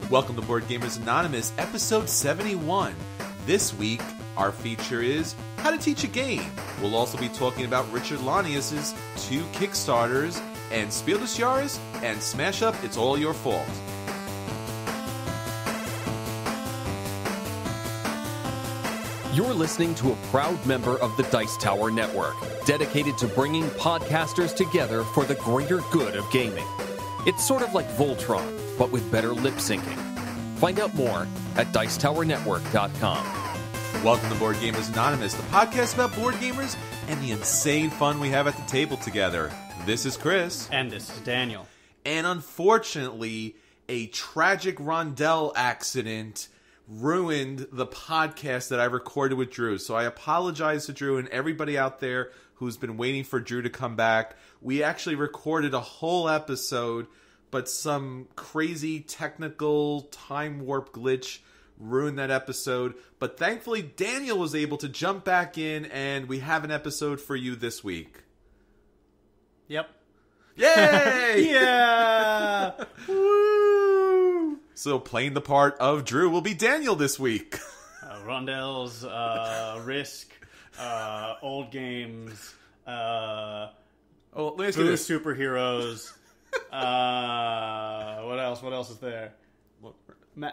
Welcome to Board Gamers Anonymous, episode 71. This week, our feature is How to Teach a Game. We'll also be talking about Richard Lanius's 2 Kickstarters, and Spiel des Jahres, and Smash Up, It's All Your Fault. You're listening to a proud member of the Dice Tower Network, dedicated to bringing podcasters together for the greater good of gaming. It's sort of like Voltron, but with better lip syncing. Find out more at Dicetowernetwork.com. Welcome to Board Gamers Anonymous, the podcast about board gamers and the insane fun we have at the table together. This is Chris. And this is Daniel. And unfortunately, a tragic rondelle accident ruined the podcast that I recorded with Drew. So I apologize to Drew and everybody out there who's been waiting for Drew to come back. We actually recorded a whole episode, but some crazy technical time warp glitch ruined that episode. But thankfully, Daniel was able to jump back in, and we have an episode for you this week. Yep. Yay! Yeah! Woo! So playing the part of Drew will be Daniel this week. Rondelles, Risk, old games, Let me ask you Boo this. Superheroes. What else? What else is there?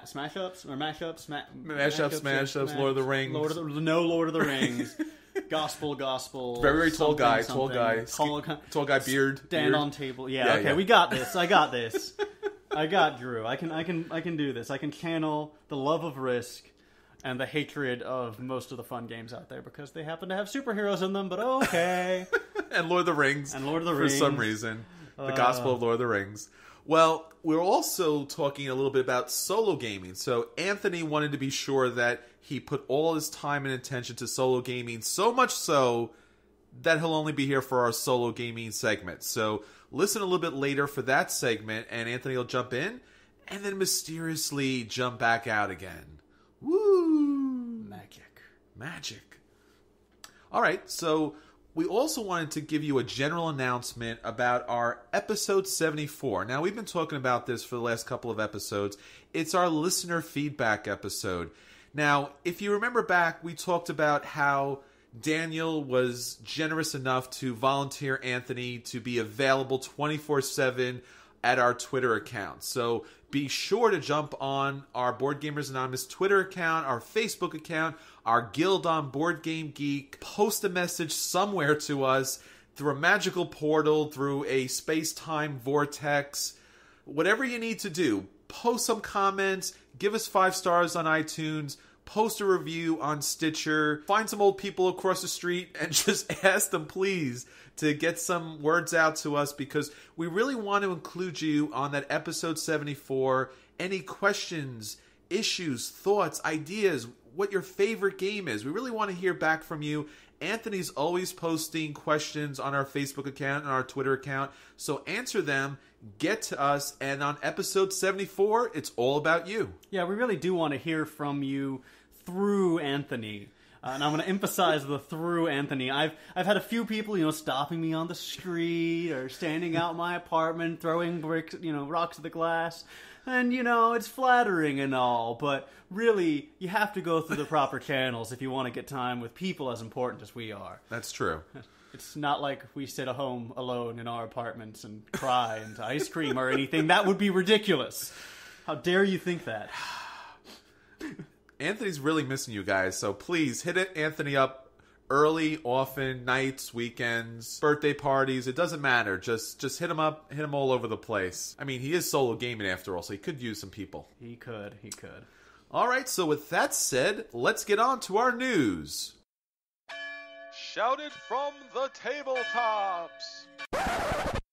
Smash ups or mashups? Mashups, Lord of the Rings. Lord of the Rings. Gospel. Very tall guy, something. tall guy, beard. Stand on table. Yeah, okay, yeah. we got this. I got this. I got Drew. I can do this. I can channel the love of Risk and the hatred of most of the fun games out there because they happen to have superheroes in them, but okay. And Lord of the Rings. For some reason. The Gospel of Lord of the Rings. Well, we're also talking a little bit about solo gaming. So Anthony wanted to be sure that he put all his time and attention to solo gaming, so much so that he'll only be here for our solo gaming segment. So listen a little bit later for that segment, and Anthony will jump in, and then mysteriously jump back out again. Woo! Magic. All right, so we also wanted to give you a general announcement about our episode 74. Now, we've been talking about this for the last couple of episodes. It's our listener feedback episode. Now, if you remember back, we talked about how Daniel was generous enough to volunteer Anthony to be available 24/7 at our Twitter account. So be sure to jump on our Board Gamers Anonymous Twitter account, our Facebook account, our Guild on Board Game Geek. Post a message somewhere to us through a magical portal, through a space-time vortex. Whatever you need to do, post some comments, give us 5 stars on iTunes, post a review on Stitcher, find some old people across the street and just ask them, please, to get some words out to us because we really want to include you on that episode 74. Any questions, issues, thoughts, ideas, what your favorite game is. We really want to hear back from you. Anthony's always posting questions on our Facebook account and our Twitter account, so answer them, get to us, and on episode 74, it's all about you. Yeah, we really do want to hear from you through Anthony. And I'm going to emphasize the through Anthony. I've had a few people, stopping me on the street or standing out my apartment, throwing bricks, rocks at the glass. And, it's flattering and all, but really, you have to go through the proper channels if you want to get time with people as important as we are. That's true. It's not like we sit at home alone in our apartments and cry into ice cream or anything. That would be ridiculous. How dare you think that? Anthony's really missing you guys, so please hit Anthony up early, often, nights, weekends, birthday parties. It doesn't matter. Just hit him up, hit him all over the place. I mean, he is solo gaming after all, so he could use some people. He could. All right, so with that said, let's get on to our news. Shouted from the tabletops!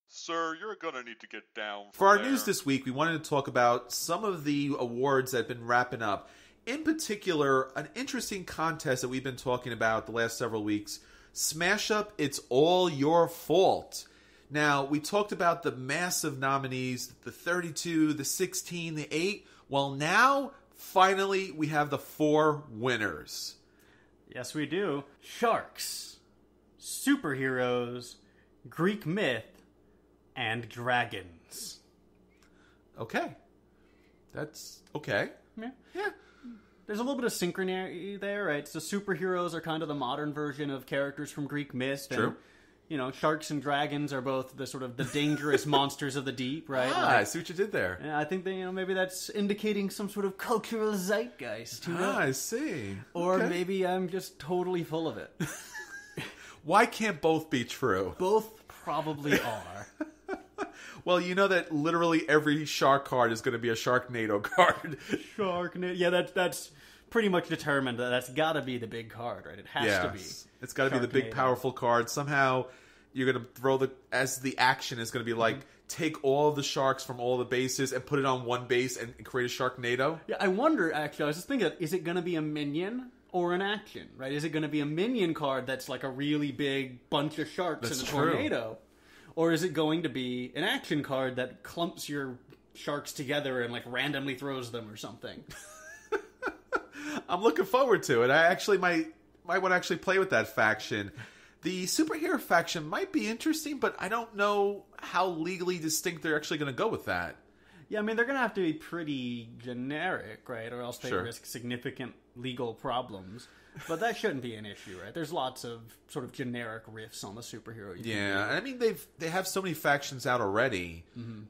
Sir, you're gonna need to get down from For our there. news this week, we wanted to talk about some of the awards that have been wrapping up. In particular, an interesting contest that we've been talking about the last several weeks, Smash Up, It's All Your Fault. Now, we talked about the massive nominees, the 32, the 16, the 8. Well, now, finally, we have the 4 winners. Yes, we do. Sharks, superheroes, Greek myth, and dragons. Okay. That's okay. Yeah. There's a little bit of synchrony there, right? So superheroes are kind of the modern version of characters from Greek myth. And, True. you know, sharks and dragons are both the sort of the dangerous monsters of the deep, right? I see what you did there. Yeah, I think that, you know, maybe that's indicating some sort of cultural zeitgeist. I see. Or maybe I'm just totally full of it. Why can't both be true? Both probably are. Well, you know that literally every shark card is going to be a Sharknado card. Sharknado. Yeah, that's pretty much determined. That's got to be the big card, right? It has to be. It's got to be the big, powerful card. Somehow you're going to throw as the action is going to be like, take all the sharks from all the bases and put it on one base and create a Sharknado. Yeah, I wonder, actually, I was just thinking, is it going to be a minion or an action, right? Is it going to be a minion card that's like a really big bunch of sharks in a tornado? Or is it going to be an action card that clumps your sharks together and like randomly throws them or something? I'm looking forward to it. I actually might want to actually play with that faction. The superhero faction might be interesting, but I don't know how legally distinct they're actually going to go with that. Yeah, I mean, they're going to have to be pretty generic, right? Or else they risk significant legal problems. But that shouldn't be an issue, right? There's lots of sort of generic riffs on the superhero. Yeah, I mean, they have so many factions out already,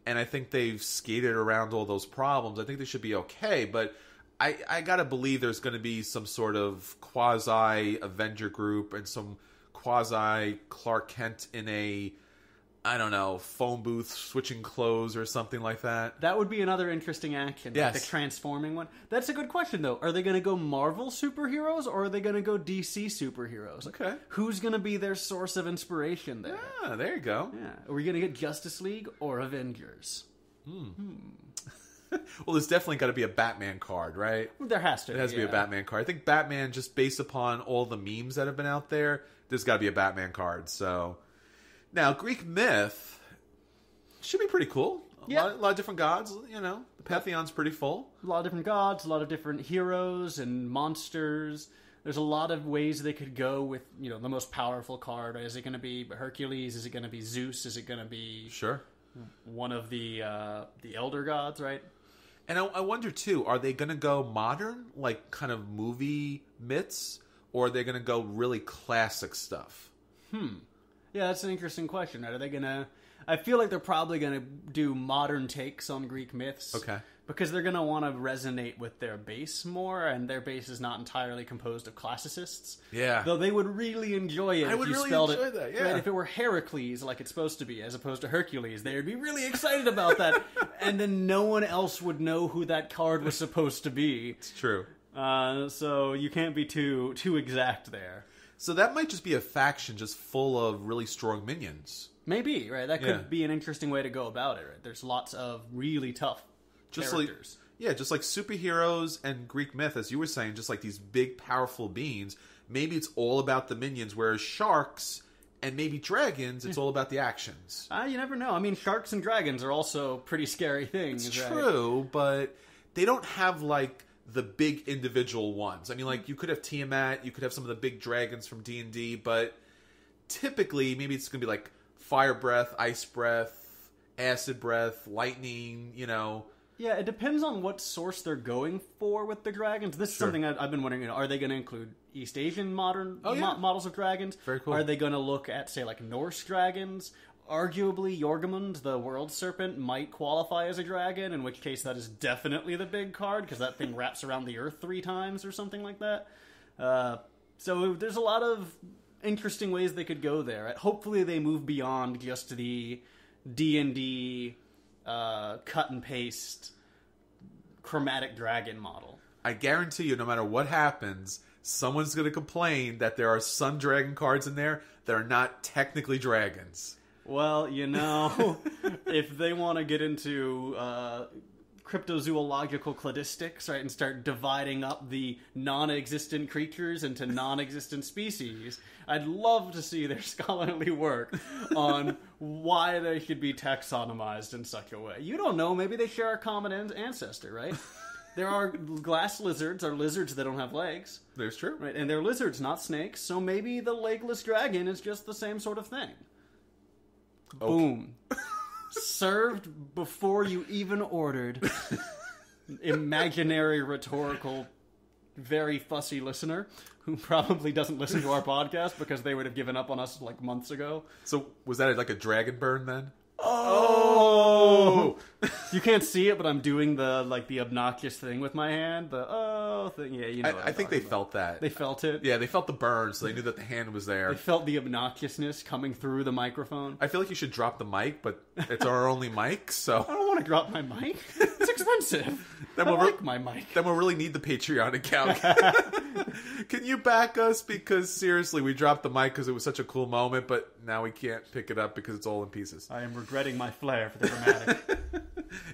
and I think they've skated around all those problems. I think they should be okay, but I gotta believe there's going to be some sort of quasi-Avenger group and some quasi-Clark Kent in a, I don't know, phone booth switching clothes or something like that. That would be another interesting action. Yes. Like the transforming one. That's a good question, though. Are they going to go Marvel superheroes or are they going to go DC superheroes? Okay. Who's going to be their source of inspiration there? Ah, there you go. Yeah. Are we going to get Justice League or Avengers? Well, there's definitely got to be a Batman card, right? There has to. It has to be a Batman card. I think Batman, just based upon all the memes that have been out there, there's got to be a Batman card. So now, Greek myth should be pretty cool. A lot of different gods, you know. The Pantheon's pretty full. A lot of different gods, a lot of different heroes and monsters. There's a lot of ways they could go with, you know, the most powerful card. Is it going to be Hercules? Is it going to be Zeus? Is it going to be one of the elder gods, right? And I wonder, too, are they going to go modern, like kind of movie myths, or are they going to go really classic stuff? Yeah, that's an interesting question, right? Are they going to... I feel like they're probably going to do modern takes on Greek myths. Okay. Because they're going to want to resonate with their base more, and their base is not entirely composed of classicists. Yeah. Though they would really enjoy it if you spelled it. That, yeah. Right, if it were Heracles, like it's supposed to be, as opposed to Hercules, they would be really excited about that, and then no one else would know who that card was supposed to be. It's true. So you can't be too exact there. So that might just be a faction just full of really strong minions. Maybe, right? That could be an interesting way to go about it, right? There's lots of really tough characters. Just like superheroes and Greek myth, as you were saying, just like these big, powerful beings. Maybe it's all about the minions, whereas sharks and maybe dragons, it's all about the actions. You never know. I mean, sharks and dragons are also pretty scary things. It's true, but they don't have, like, the big individual ones. I mean, like, you could have Tiamat, you could have some of the big dragons from D&D, but typically, maybe it's going to be like fire breath, ice breath, acid breath, lightning, you know. Yeah, it depends on what source they're going for with the dragons. This is something I've been wondering, you know, are they going to include East Asian modern models of dragons? Very cool. Are they going to look at, say, like Norse dragons? Arguably, Jormungand, the world serpent, might qualify as a dragon, in which case that is definitely the big card, because that thing wraps around the earth 3 times or something like that. So there's a lot of interesting ways they could go there. Hopefully they move beyond just the D&D cut and paste chromatic dragon model. I guarantee you, no matter what happens, someone's going to complain that there are some dragon cards in there that are not technically dragons. Well, you know, if they want to get into cryptozoological cladistics, right, and start dividing up the non-existent creatures into non-existent species, I'd love to see their scholarly work on why they should be taxonomized in such a way. You don't know, maybe they share a common ancestor, right? There are glass lizards, or lizards that don't have legs. That's true. Right, and they're lizards, not snakes, so maybe the legless dragon is just the same sort of thing. Okay. Boom. Served before you even ordered. imaginary, rhetorical, very fussy listener who probably doesn't listen to our podcast because they would have given up on us like months ago. So was that like a dragon burn then? Oh! You can't see it, but I'm doing the obnoxious thing with my hand. The thing. Yeah, you know. I think they felt that. They felt it? Yeah, they felt the burn, so they knew that the hand was there. They felt the obnoxiousness coming through the microphone. I feel like you should drop the mic, but it's our only mic, so... I don't want to drop my mic. It's expensive. I like my mic. Then we'll really need the Patreon account. Can you back us? Because seriously, we dropped the mic because it was such a cool moment, but now we can't pick it up because it's all in pieces. I am regretting my flair for the dramatic.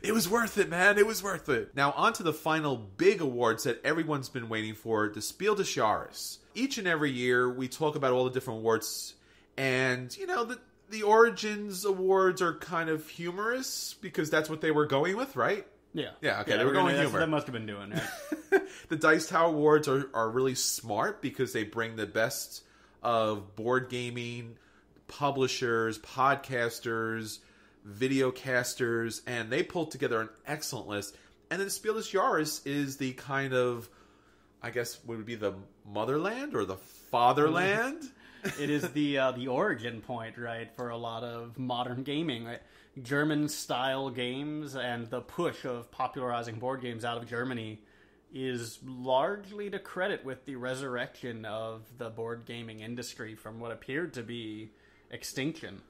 It was worth it, man. It was worth it. Now, on to the final big awards that everyone's been waiting for, the Spiel des Jahres. Each and every year, we talk about all the different awards, and, you know, the Origins awards are kind of humorous, because that's what they were going with, right? Yeah. Yeah, okay, they were going humor. That must have been doing it. The Dice Tower Awards are really smart, because they bring the best of board gaming, publishers, podcasters, videocasters, and they pulled together an excellent list. And then Spiel des Jahres is the kind of, I guess, would be the motherland or the fatherland? It is the origin point, right, for a lot of modern gaming, right? German-style games and the push of popularizing board games out of Germany is largely to credit with the resurrection of the board gaming industry from what appeared to be extinction.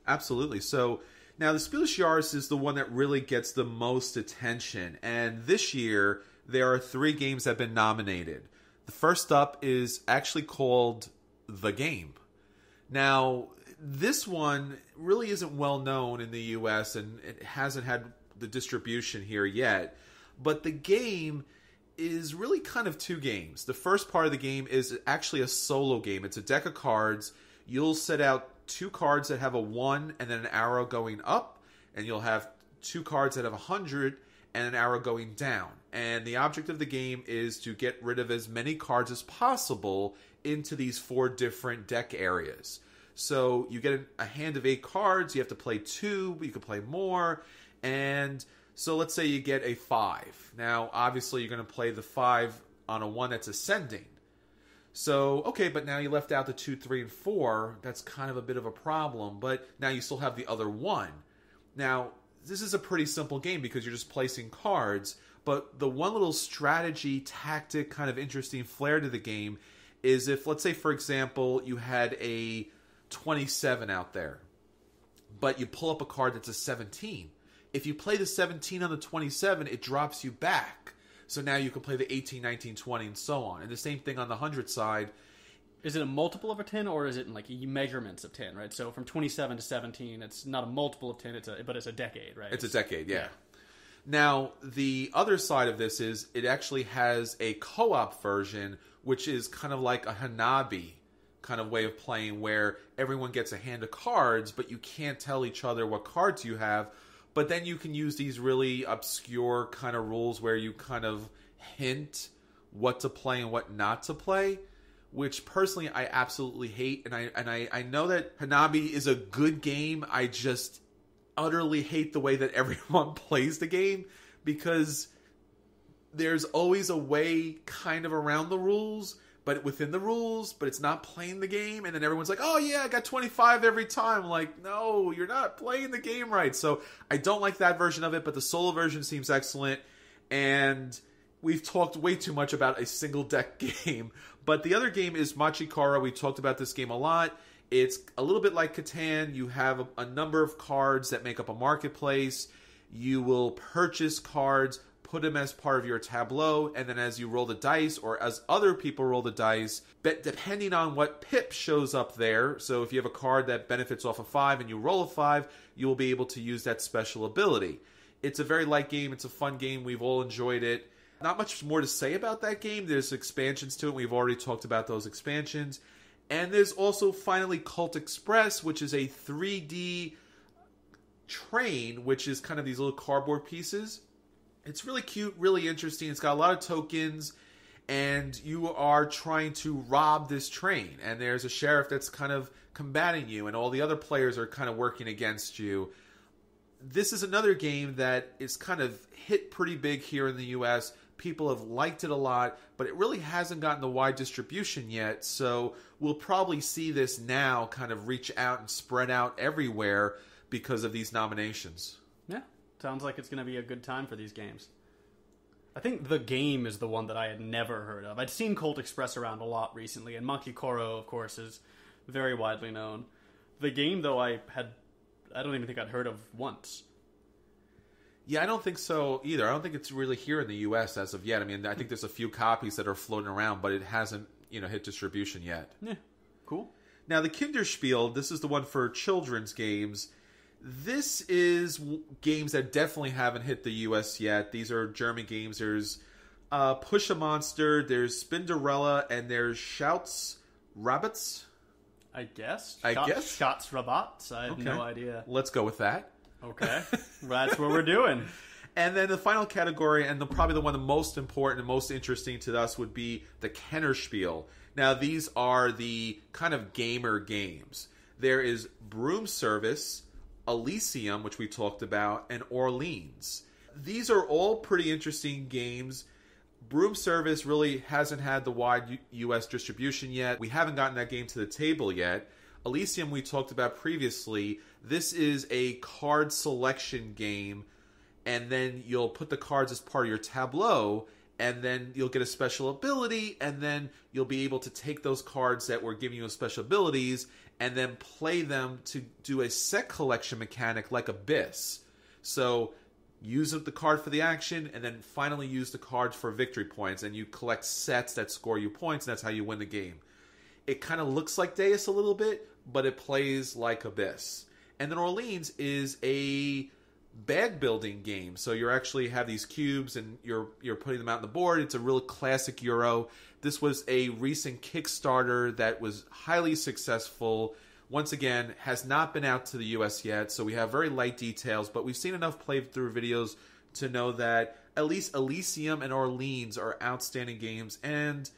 Absolutely. So now the Spiel des Jahres is the one that really gets the most attention. And this year, there are 3 games that have been nominated. The first up is actually called The Game. Now, this one really isn't well known in the US, and it hasn't had the distribution here yet. But The Game is really kind of 2 games. The first part of the game is actually a solo game. It's a deck of cards. You'll set out 2 cards that have a 1 and then an arrow going up, and you'll have 2 cards that have 100 and an arrow going down. And the object of the game is to get rid of as many cards as possible into these 4 different deck areas. So you get a hand of 8 cards, you have to play 2, but you can play more, and so let's say you get a 5. Now, obviously, you're going to play the 5 on a 1 that's ascending. So, okay, but now you left out the 2, 3, and 4. That's kind of a bit of a problem, but now you still have the other 1. Now, this is a pretty simple game because you're just placing cards, but the one little strategy, tactic, kind of interesting flair to the game is if, let's say, for example, you had a 27 out there, but you pull up a card that's a 17. If you play the 17 on the 27, it drops you back. So now you can play the 18, 19, 20, and so on. And the same thing on the 100 side. Is it a multiple of a 10, or is it in like measurements of 10, right? So from 27 to 17, it's not a multiple of 10, but it's a decade, right? It's a decade, yeah. Now, the other side of this is it actually has a co-op version, which is kind of like a Hanabi kind of way of playing, where everyone gets a hand of cards, but you can't tell each other what cards you have. But then you can use these really obscure kind of rules where you kind of hint what to play and what not to play, which personally I absolutely hate. And I know that Hanabi is a good game. I just utterly hate the way that everyone plays the game, because there's always a way kind of around the rules, but within the rules, but it's not playing the game. And then everyone's like, oh yeah, I got 25 every time. Like, no, you're not playing the game right. So I don't like that version of it, but the solo version seems excellent. And we've talked way too much about a single deck game. But the other game is Machikara. We talked about this game a lot. It's a little bit like Catan. You have a number of cards that make up a marketplace. You will purchase cards, put them as part of your tableau, and then as you roll the dice, or as other people roll the dice, depending on what pip shows up there, so if you have a card that benefits off a 5 and you roll a 5, you will be able to use that special ability. It's a very light game. It's a fun game. We've all enjoyed it. Not much more to say about that game. There's expansions to it. We've already talked about those expansions. And there's also finally Cult Express, which is a 3D train, which is kind of these little cardboard pieces. It's really cute, really interesting. It's got a lot of tokens, and you are trying to rob this train. And there's a sheriff that's kind of combating you, and all the other players are kind of working against you. this is another game that is kind of hit pretty big here in the U.S. People have liked it a lot, but it really hasn't gotten the wide distribution yet. So we'll probably see this now kind of reach out and spread out everywhere because of these nominations. Yeah, sounds like it's going to be a good time for these games. I think The Game is the one that I had never heard of. I'd seen Colt Express around a lot recently, and Monkey Koro, of course, is very widely known. The Game, though, I don't even think I'd heard of once. Yeah, I don't think so either. I don't think it's really here in the U.S. as of yet. I mean, I think there's a few copies that are floating around, but it hasn't, hit distribution yet. Yeah, cool. Now, the Kinderspiel, this is the one for children's games. This is games that definitely haven't hit the U.S. yet. These are German games. There's Push a Monster, there's Spinderella, and there's Shouts Rabbits. I guess. Shots Rabbits. I have no idea. Let's go with that. Okay. That's what we're doing. And then the final category, and probably the one the most important and most interesting to us, would be the Kennerspiel. Now, these are the kind of gamer games. There is Broom Service, Elysium, which we talked about, and Orleans. These are all pretty interesting games. Broom Service really hasn't had the wide U.S. distribution yet. We haven't gotten that game to the table yet. Elysium we talked about previously. This is a card selection game, and then you'll put the cards as part of your tableau, and then you'll get a special ability, and then you'll be able to take those cards that were giving you special abilities and then play them to do a set collection mechanic like Abyss. So use the card for the action, and then finally use the cards for victory points, and you collect sets that score you points, and that's how you win the game. It kind of looks like Deus a little bit, but it plays like Abyss. And then Orleans is a bag building game. So you actually have these cubes and you're putting them out on the board. It's a real classic Euro. This was a recent Kickstarter that was highly successful. Once again, has not been out to the US yet, so we have very light details, but we've seen enough playthrough videos to know that at least Elysium and Orleans are outstanding games, and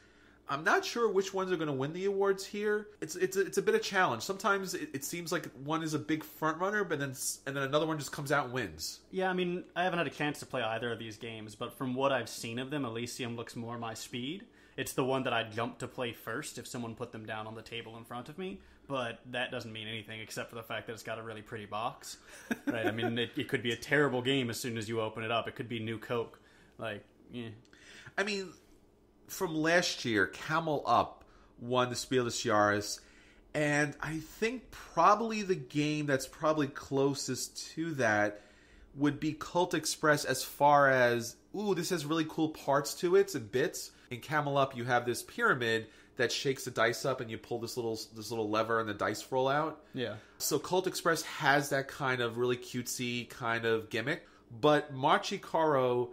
I'm not sure which ones are going to win the awards here. It's a bit of a challenge. Sometimes it seems like one is a big front runner, but then another one just comes out and wins. Yeah, I mean, I haven't had a chance to play either of these games, but from what I've seen of them, Elysium looks more my speed. It's the one that I'd jump to play first if someone put them down on the table in front of me, but that doesn't mean anything except for the fact that it's got a really pretty box. Right? I mean, it could be a terrible game as soon as you open it up. It could be New Coke. Yeah. I mean, from last year, Camel Up won the Spiel des Jahres, and I think probably the game that's probably closest to that would be Cult Express as far as, this has really cool parts to it and bits. In Camel Up, you have this pyramid that shakes the dice up, and you pull this little lever, and the dice roll out. Yeah. So Cult Express has that kind of really cutesy kind of gimmick, but Monkey Koro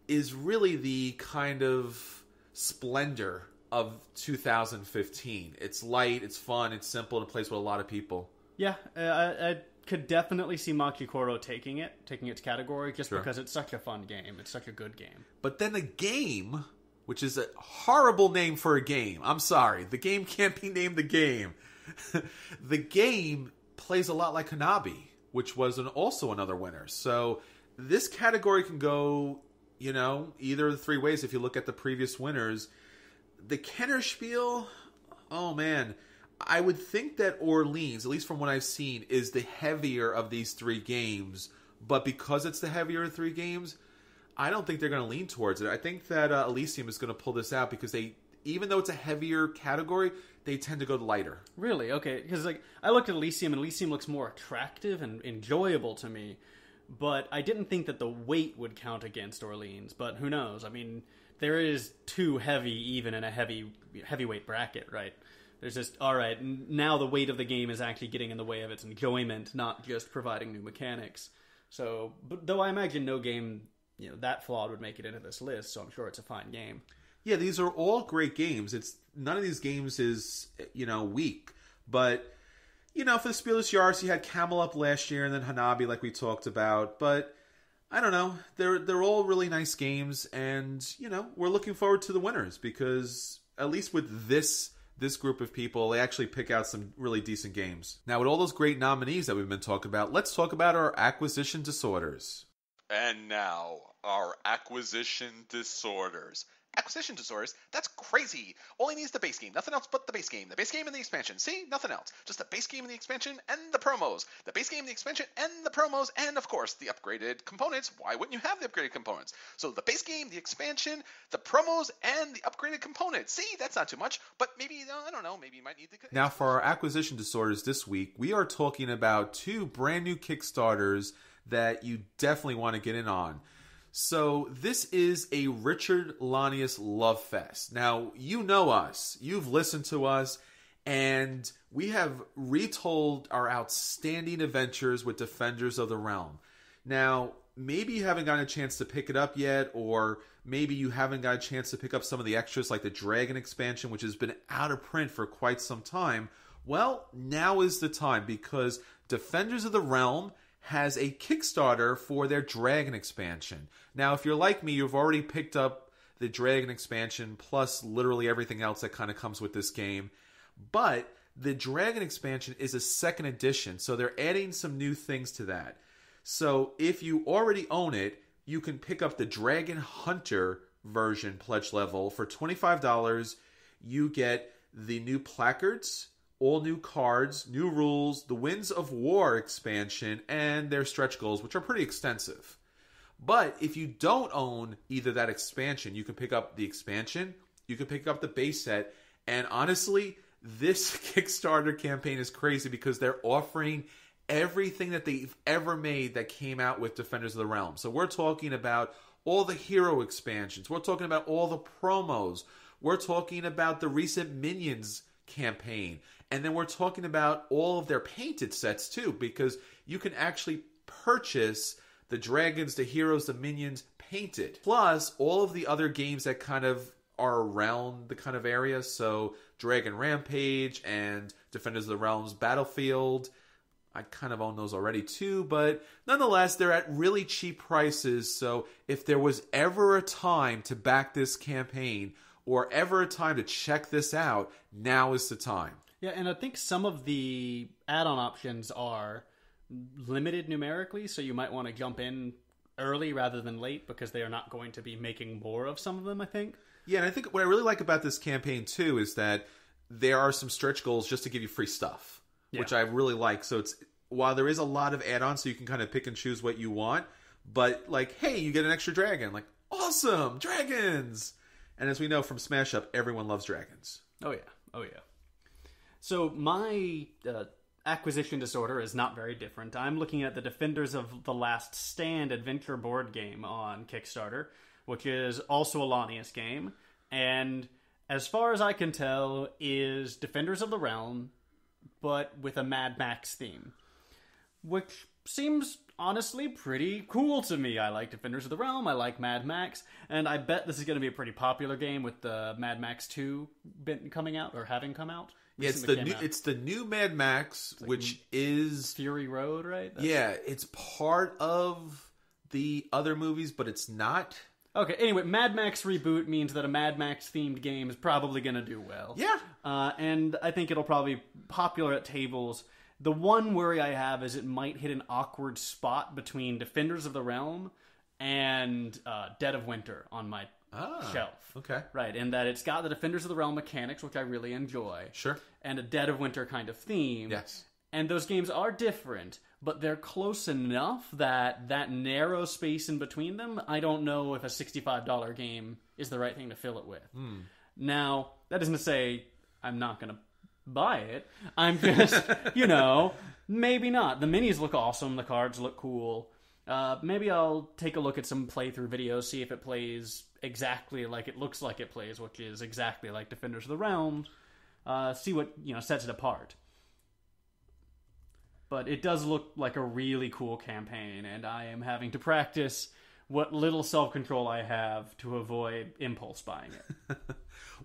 is really the kind of splendor of 2015. It's light, it's fun, it's simple, and it plays with a lot of people. Yeah, I could definitely see Monkey Koro taking its category, just because it's such a fun game. It's such a good game. But then the game, which is a horrible name for a game. I'm sorry. The game can't be named The Game. The game plays a lot like Hanabi, which was also another winner. So this category can go, either of the three ways if you look at the previous winners. The Kennerspiel, oh man, I would think that Orleans, at least from what I've seen, is the heavier of these three games. But because it's the heavier of three games, I don't think they're going to lean towards it. I think that Elysium is going to pull this out because even though it's a heavier category, they tend to go lighter. Really? Okay. Because I looked at Elysium, and Elysium looks more attractive and enjoyable to me. But I didn't think that the weight would count against Orleans. But who knows? I mean, there is too heavy even in a heavyweight bracket, right? There's just, all right, now the weight of the game is actually getting in the way of its enjoyment, not just providing new mechanics. So, but though I imagine no game that flawed would make it into this list, so I'm sure it's a fine game. Yeah, these are all great games. None of these games is, weak. But, for the Spiel des Jahres, you had Camel Up last year and then Hanabi, like we talked about. But, I don't know. They're all really nice games. And, we're looking forward to the winners because, at least with this this group of people, they actually pick out some really decent games. Now, with all those great nominees that we've been talking about, let's talk about our acquisition disorders. And now, our acquisition disorders. Acquisition disorders? That's crazy. All I need is the base game. Nothing else but the base game. The base game and the expansion. See? Nothing else. Just the base game and the expansion and the promos. The base game, the expansion, and the promos, and of course, the upgraded components. Why wouldn't you have the upgraded components? So the base game, the expansion, the promos, and the upgraded components. See? That's not too much, but maybe, I don't know, maybe you might need the... Now, for our acquisition disorders this week, we are talking about 2 brand new Kickstarters that you definitely want to get in on. So this is a Richard Lanius love fest. Now, you know us. You've listened to us. And we have retold our outstanding adventures with Defenders of the Realm. Now, maybe you haven't gotten a chance to pick it up yet, or maybe you haven't got a chance to pick up some of the extras like the Dragon expansion, which has been out of print for quite some time. Well, now is the time, because Defenders of the Realm has a Kickstarter for their Dragon expansion. Now, if you're like me, you've already picked up the Dragon expansion, plus literally everything else that kind of comes with this game. But the Dragon expansion is a second edition, so they're adding some new things to that. So if you already own it, you can pick up the Dragon Hunter version pledge level for $25. You get the new placards, all new cards, new rules, the Winds of War expansion, and their stretch goals, which are pretty extensive. But if you don't own either that expansion, you can pick up the expansion, you can pick up the base set, and honestly, this Kickstarter campaign is crazy because they're offering everything that they've ever made that came out with Defenders of the Realm. So we're talking about all the hero expansions, we're talking about all the promos, we're talking about the recent Minions campaign, and then we're talking about all of their painted sets too, because you can actually purchase the dragons, the heroes, the minions painted, plus all of the other games that kind of are around the kind of area. So Dragon Rampage and Defenders of the Realm's Battlefield, I kind of own those already too, but nonetheless, they're at really cheap prices. So if there was ever a time to back this campaign, or ever a time to check this out, now is the time. Yeah, and I think some of the add-on options are limited numerically, so you might want to jump in early rather than late, because they are not going to be making more of some of them, I think. Yeah, and I think what I really like about this campaign too is that there are some stretch goals just to give you free stuff, which I really like. So it's, while there is a lot of add-ons, so you can kind of pick and choose what you want, but like, hey, you get an extra dragon. Like, awesome, dragons! And as we know from Smash Up, everyone loves dragons. Oh, yeah. Oh, yeah. So my acquisition disorder is not very different. I'm looking at the Defenders of the Last Stand adventure board game on Kickstarter, which is also a Lanius game. And as far as I can tell, is Defenders of the Realm, but with a Mad Max theme. Which seems honestly pretty cool to me. I like Defenders of the Realm, I like Mad Max, and I bet this is going to be a pretty popular game with the Mad Max 2 coming out, or having come out. Yeah, it's the new Mad Max, like, which is Fury Road, right? It's part of the other movies, but it's not. Okay, anyway, Mad Max reboot means that a Mad Max themed game is probably going to do well. Yeah. And I think it'll probably be popular at tables. The one worry I have is it might hit an awkward spot between Defenders of the Realm and Dead of Winter on my shelf. Okay. Right, and that it's got the Defenders of the Realm mechanics, which I really enjoy. Sure. And a Dead of Winter kind of theme. Yes. And those games are different, but they're close enough that that narrow space in between them, I don't know if a $65 game is the right thing to fill it with. Now, that isn't to say I'm not going to buy it. I'm just, maybe not. The minis look awesome. The cards look cool. Maybe I'll take a look at some playthrough videos, see if it plays exactly like it looks like it plays, which is exactly like Defenders of the Realm. See what, sets it apart. But it does look like a really cool campaign, and I am having to practice what little self-control I have to avoid impulse buying it.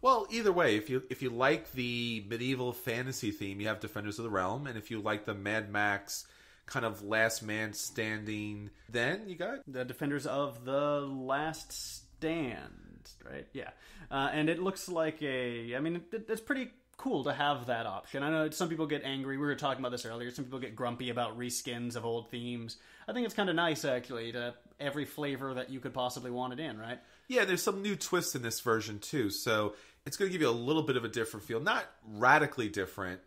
Well, either way, if you like the medieval fantasy theme, you have Defenders of the Realm, and if you like the Mad Max kind of last man standing, then you got the Defenders of the Last Stand, right? Yeah. And it looks like it's pretty cool to have that option. I know some people get angry. We were talking about this earlier. Some people get grumpy about reskins of old themes. I think it's kind of nice, actually, to every flavor that you could possibly want it in, right? Yeah, there's some new twists in this version, too. So it's going to give you a little bit of a different feel. Not radically different.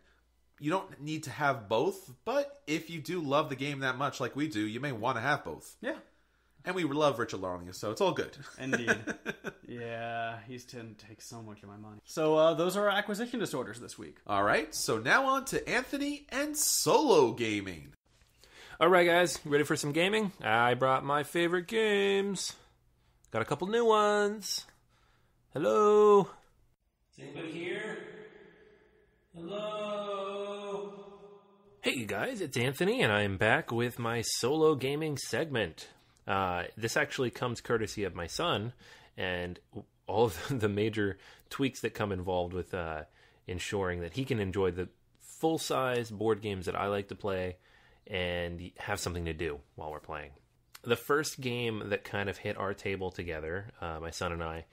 You don't need to have both, but if you do love the game that much like we do, you may want to have both. Yeah. And we love Richard Larlinger, so it's all good. Indeed. Yeah, he's tend to take so much of my money. So those are our acquisition disorders this week. All right, so now on to Anthony and solo gaming. All right, guys, ready for some gaming? I brought my favorite games. Got a couple new ones. Hello? Is anybody here? Hello? Hey, you guys, it's Anthony, and I'm back with my solo gaming segment. This actually comes courtesy of my son, and all of the major tweaks that come involved with ensuring that he can enjoy the full-size board games that I like to play and have something to do while we're playing. The first game that kind of hit our table together, my son and I,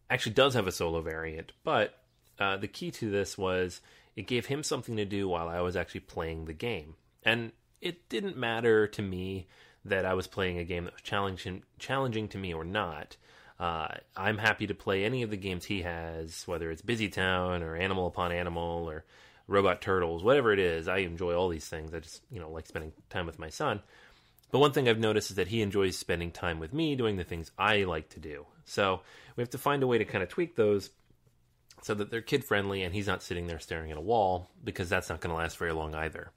actually does have a solo variant, but the key to this was it gave him something to do while I was actually playing the game. And it didn't matter to me that I was playing a game that was challenging to me or not. I'm happy to play any of the games he has, whether it's Busy Town or Animal Upon Animal or Robot Turtles, whatever it is. I enjoy all these things. I just, like spending time with my son. But one thing I've noticed is that he enjoys spending time with me doing the things I like to do. So we have to find a way to kind of tweak those so that they're kid-friendly and he's not sitting there staring at a wall, because that's not going to last very long either.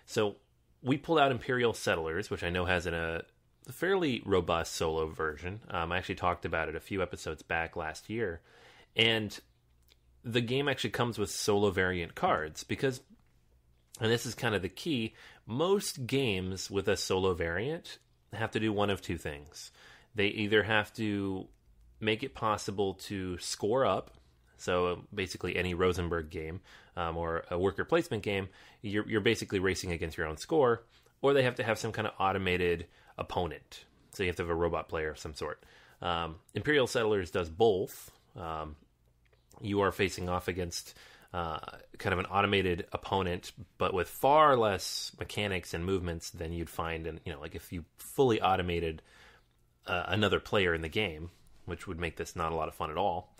So we pulled out Imperial Settlers, which I know has a fairly robust solo version. I actually talked about it a few episodes back last year. And the game actually comes with solo variant cards because, and this is kind of the key, most games with a solo variant have to do one of two things. They either have to make it possible to score up, so basically any Rosenberg game or a worker placement game, you're basically racing against your own score, or they have to have some kind of automated opponent. So you have to have a robot player of some sort. Imperial Settlers does both. You are facing off against kind of an automated opponent, but with far less mechanics and movements than you'd find in, like if you fully automated another player in the game, which would make this not a lot of fun at all.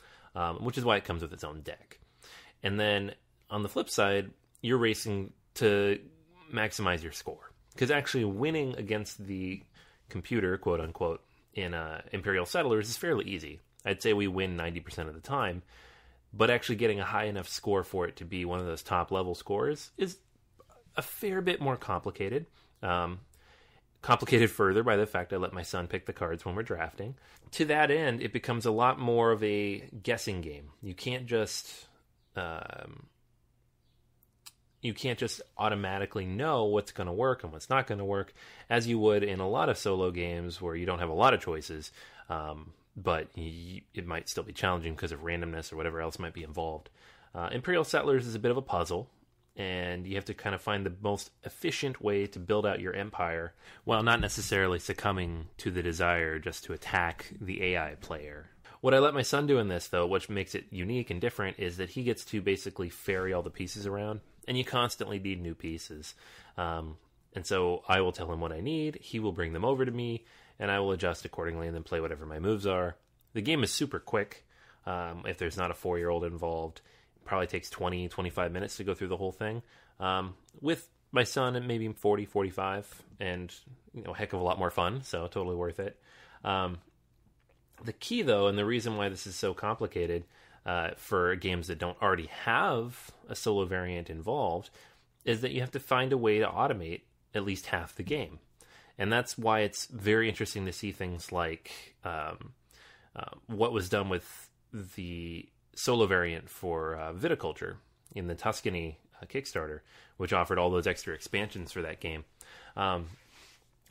Which is why it comes with its own deck. And then on the flip side, you're racing to maximize your score. Because actually winning against the computer, quote unquote, in Imperial Settlers is fairly easy. I'd say we win 90% of the time. But actually getting a high enough score for it to be one of those top level scores is a fair bit more complicated. Complicated further by the fact I let my son pick the cards when we're drafting. To that end, it becomes a lot more of a guessing game. You can't just automatically know what's going to work and what's not going to work, as you would in a lot of solo games where you don't have a lot of choices, but it might still be challenging because of randomness or whatever else might be involved. Imperial Settlers is a bit of a puzzle, and you have to kind of find the most efficient way to build out your empire while not necessarily succumbing to the desire just to attack the AI player. What I let my son do in this, though, which makes it unique and different, is that he gets to basically ferry all the pieces around, and you constantly need new pieces. And so I will tell him what I need, he will bring them over to me, and I will adjust accordingly and then play whatever my moves are. The game is super quick if there's not a 4-year-old involved. Probably takes 20-25 minutes to go through the whole thing. With my son, it maybe 40-45, and a heck of a lot more fun, so totally worth it. The key, though, and the reason why this is so complicated for games that don't already have a solo variant involved, is that you have to find a way to automate at least half the game. And that's why it's very interesting to see things like what was done with the solo variant for Viticulture in the Tuscany Kickstarter, which offered all those extra expansions for that game.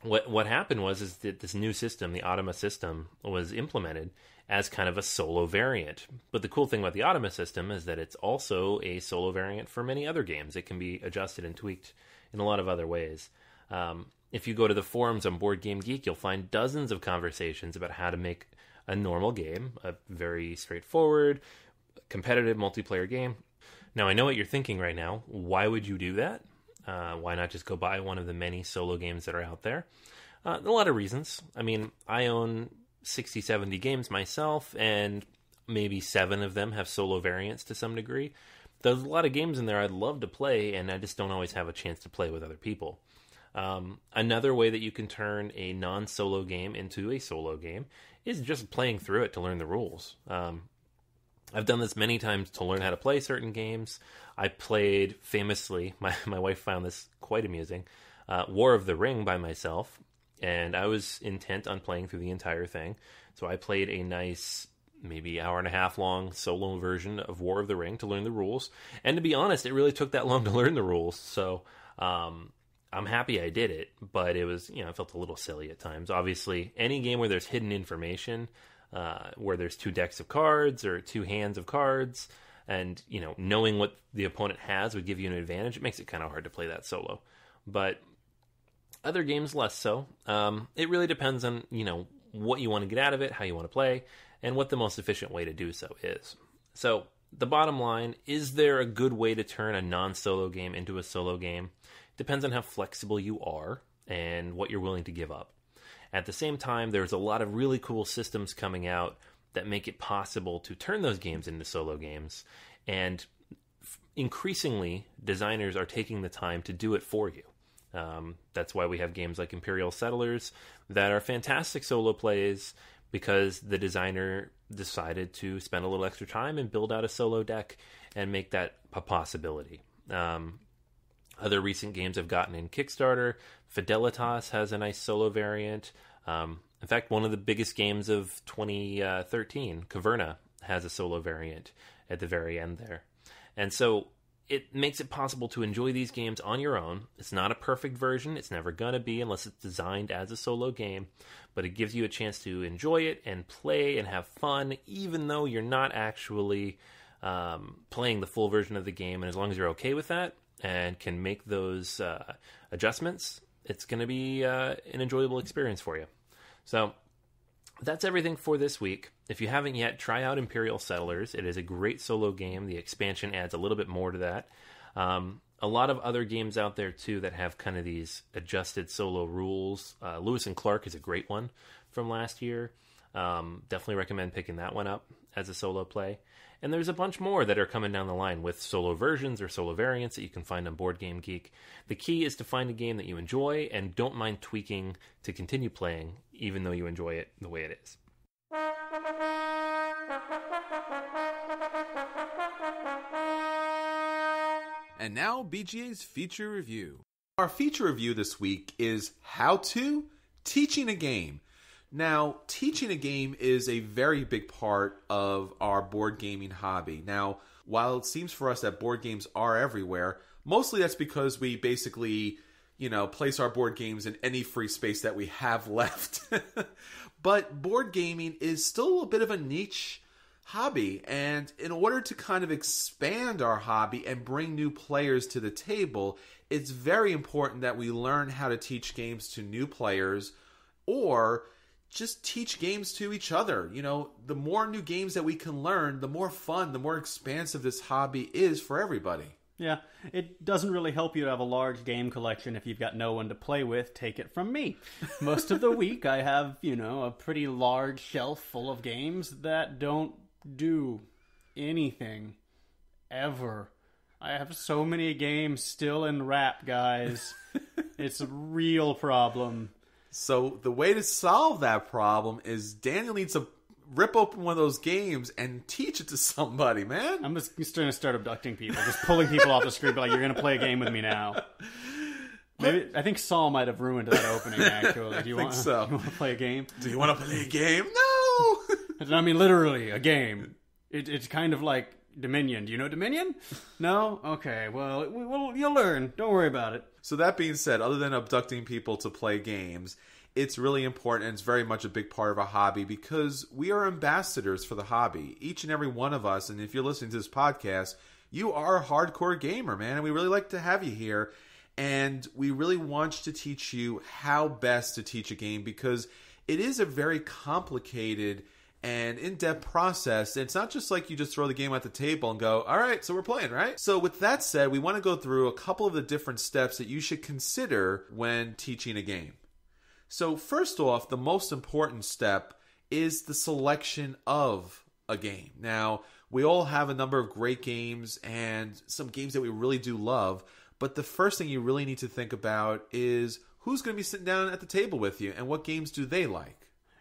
What happened was that this new system, the Automa system, was implemented as kind of a solo variant. But the cool thing about the Automa system is that it's also a solo variant for many other games. It can be adjusted and tweaked in a lot of other ways. If you go to the forums on Board Game Geek, you'll find dozens of conversations about how to make a normal game, a very straightforward, competitive multiplayer game, Now, I know what you're thinking right now. Why would you do that? Why not just go buy one of the many solo games that are out there? A lot of reasons. I mean, I own 60, 70 games myself, and maybe 7 of them have solo variants to some degree. There's a lot of games in there I'd love to play, and I just don't always have a chance to play with other people. Another way that you can turn a non-solo game into a solo game is just playing through it to learn the rules. I've done this many times to learn how to play certain games. I played, famously, my wife found this quite amusing, War of the Ring by myself, and I was intent on playing through the entire thing. So I played a nice, maybe hour and a half long solo version of War of the Ring to learn the rules. And to be honest, it really took that long to learn the rules. So I'm happy I did it, but it was, it felt a little silly at times. Obviously, any game where there's hidden information, where there's 2 decks of cards or 2 hands of cards, and knowing what the opponent has would give you an advantage. It makes it kind of hard to play that solo, but other games less so. It really depends on what you want to get out of it, how you want to play, and what the most efficient way to do so is. So the bottom line, is there a good way to turn a non-solo game into a solo game? Depends on how flexible you are and what you're willing to give up. At the same time, there's a lot of really cool systems coming out that make it possible to turn those games into solo games. And increasingly, designers are taking the time to do it for you. That's why we have games like Imperial Settlers that are fantastic solo plays, because the designer decided to spend a little extra time and build out a solo deck and make that a possibility. Other recent games I've gotten in Kickstarter, Fidelitas has a nice solo variant. In fact, one of the biggest games of 2013, Caverna, has a solo variant at the very end there. And so it makes it possible to enjoy these games on your own. It's not a perfect version. It's never going to be unless it's designed as a solo game. But it gives you a chance to enjoy it and play and have fun, even though you're not actually playing the full version of the game. And as long as you're okay with that and can make those adjustments, it's going to be an enjoyable experience for you. So that's everything for this week. If you haven't yet, try out Imperial Settlers. It is a great solo game. The expansion adds a little bit more to that. A lot of other games out there, too, that have kind of these adjusted solo rules. Lewis and Clark is a great one from last year. Definitely recommend picking that one up as a solo play. And there's a bunch more that are coming down the line with solo versions or solo variants that you can find on Board Game Geek. The key is to find a game that you enjoy and don't mind tweaking to continue playing, even though you enjoy it the way it is. And now, BGA's feature review. Our feature review this week is How to Teaching a Game. Now, teaching a game is a very big part of our board gaming hobby. Now, while it seems for us that board games are everywhere, mostly that's because we basically, place our board games in any free space that we have left. But board gaming is still a bit of a niche hobby, and in order to kind of expand our hobby and bring new players to the table, it's very important that we learn how to teach games to new players, or just teach games to each other. The more new games that we can learn, the more fun, the more expansive this hobby is for everybody. Yeah, it doesn't really help you to have a large game collection if you've got no one to play with. Take it from me. Most of the week I have, a pretty large shelf full of games that don't do anything ever. I have so many games still in wrap, guys. It's a real problem. So the way to solve that problem is Daniel needs to rip open one of those games and teach it to somebody, man. I'm just going to start abducting people, just pulling people off the screen, be like, you're going to play a game with me now. Maybe I think Saul might have ruined that opening, actually. Do you want to play a game? Do you want to play a game? No! I mean, literally, a game. It's kind of like Dominion. Do you know Dominion? No? Okay, well, you'll learn. Don't worry about it. So that being said, other than abducting people to play games, it's really important, and it's very much a big part of our hobby, because we are ambassadors for the hobby. Each and every one of us, and if you're listening to this podcast, you are a hardcore gamer, man, and we really like to have you here. And we really want to teach you how best to teach a game, because it is a very complicated and in-depth process. It's not just like you just throw the game at the table and go, all right, so we're playing, right? So with that said, we want to go through a couple of the different steps that you should consider when teaching a game. So first off, the most important step is the selection of a game. Now, we all have a number of great games and some games that we really do love, but the first thing you really need to think about is who's going to be sitting down at the table with you and what games do they like?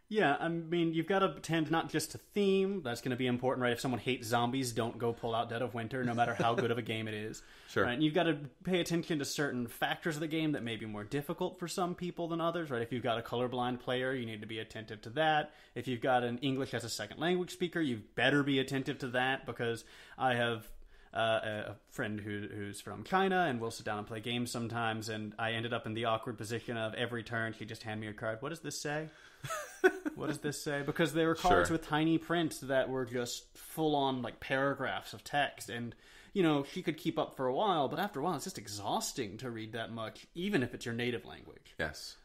Yeah, I mean, you've got to tend not just to theme. That's going to be important, right? If someone hates zombies, don't go pull out Dead of Winter, no matter how good of a game it is. Sure. Right? And you've got to pay attention to certain factors of the game that may be more difficult for some people than others, right? If you've got a colorblind player, you need to be attentive to that. If you've got an English as a second language speaker, you better be attentive to that, because I have a friend who's from China, and we'll sit down and play games sometimes, and I ended up in the awkward position of every turn she'd just hand me a card. What does this say? What does this say? Because they were cards with tiny print that were just full-on like paragraphs of text, and you know, she could keep up for a while, but after a while it's just exhausting to read that much, even if it's your native language. Yes.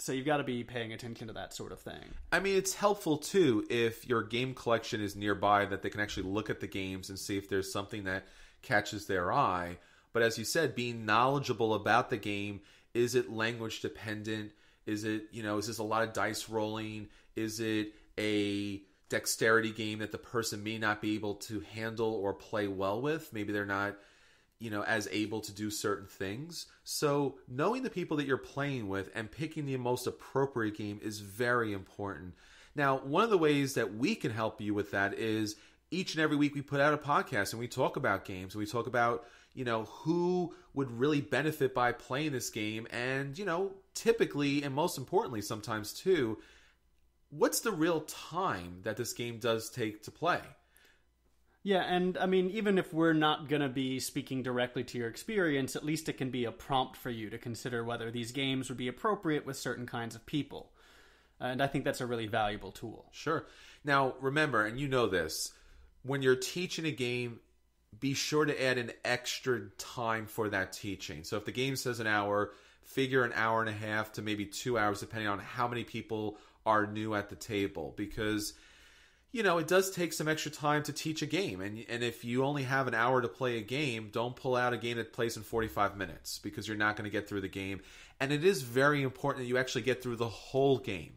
So you've got to be paying attention to that sort of thing. I mean, it's helpful, too, if your game collection is nearby, that they can actually look at the games and see if there's something that catches their eye. But as you said, being knowledgeable about the game, is it language dependent? Is it, you know, is this a lot of dice rolling? Is it a dexterity game that the person may not be able to handle or play well with? Maybe they're not, you know, as able to do certain things. So knowing the people that you're playing with and picking the most appropriate game is very important. Now, one of the ways that we can help you with that is each and every week we put out a podcast and we talk about games. And we talk about, you know, who would really benefit by playing this game. And, you know, typically, and most importantly sometimes too, what's the real time that this game does take to play? Yeah, and I mean, even if we're not going to be speaking directly to your experience, at least it can be a prompt for you to consider whether these games would be appropriate with certain kinds of people. And I think that's a really valuable tool. Sure. Now, remember, and you know this, when you're teaching a game, be sure to add an extra time for that teaching. So if the game says an hour, figure an hour and a half to maybe 2 hours, depending on how many people are new at the table. Because, you know, it does take some extra time to teach a game. And if you only have an hour to play a game, don't pull out a game that plays in 45 minutes because you're not going to get through the game. And it is very important that you actually get through the whole game.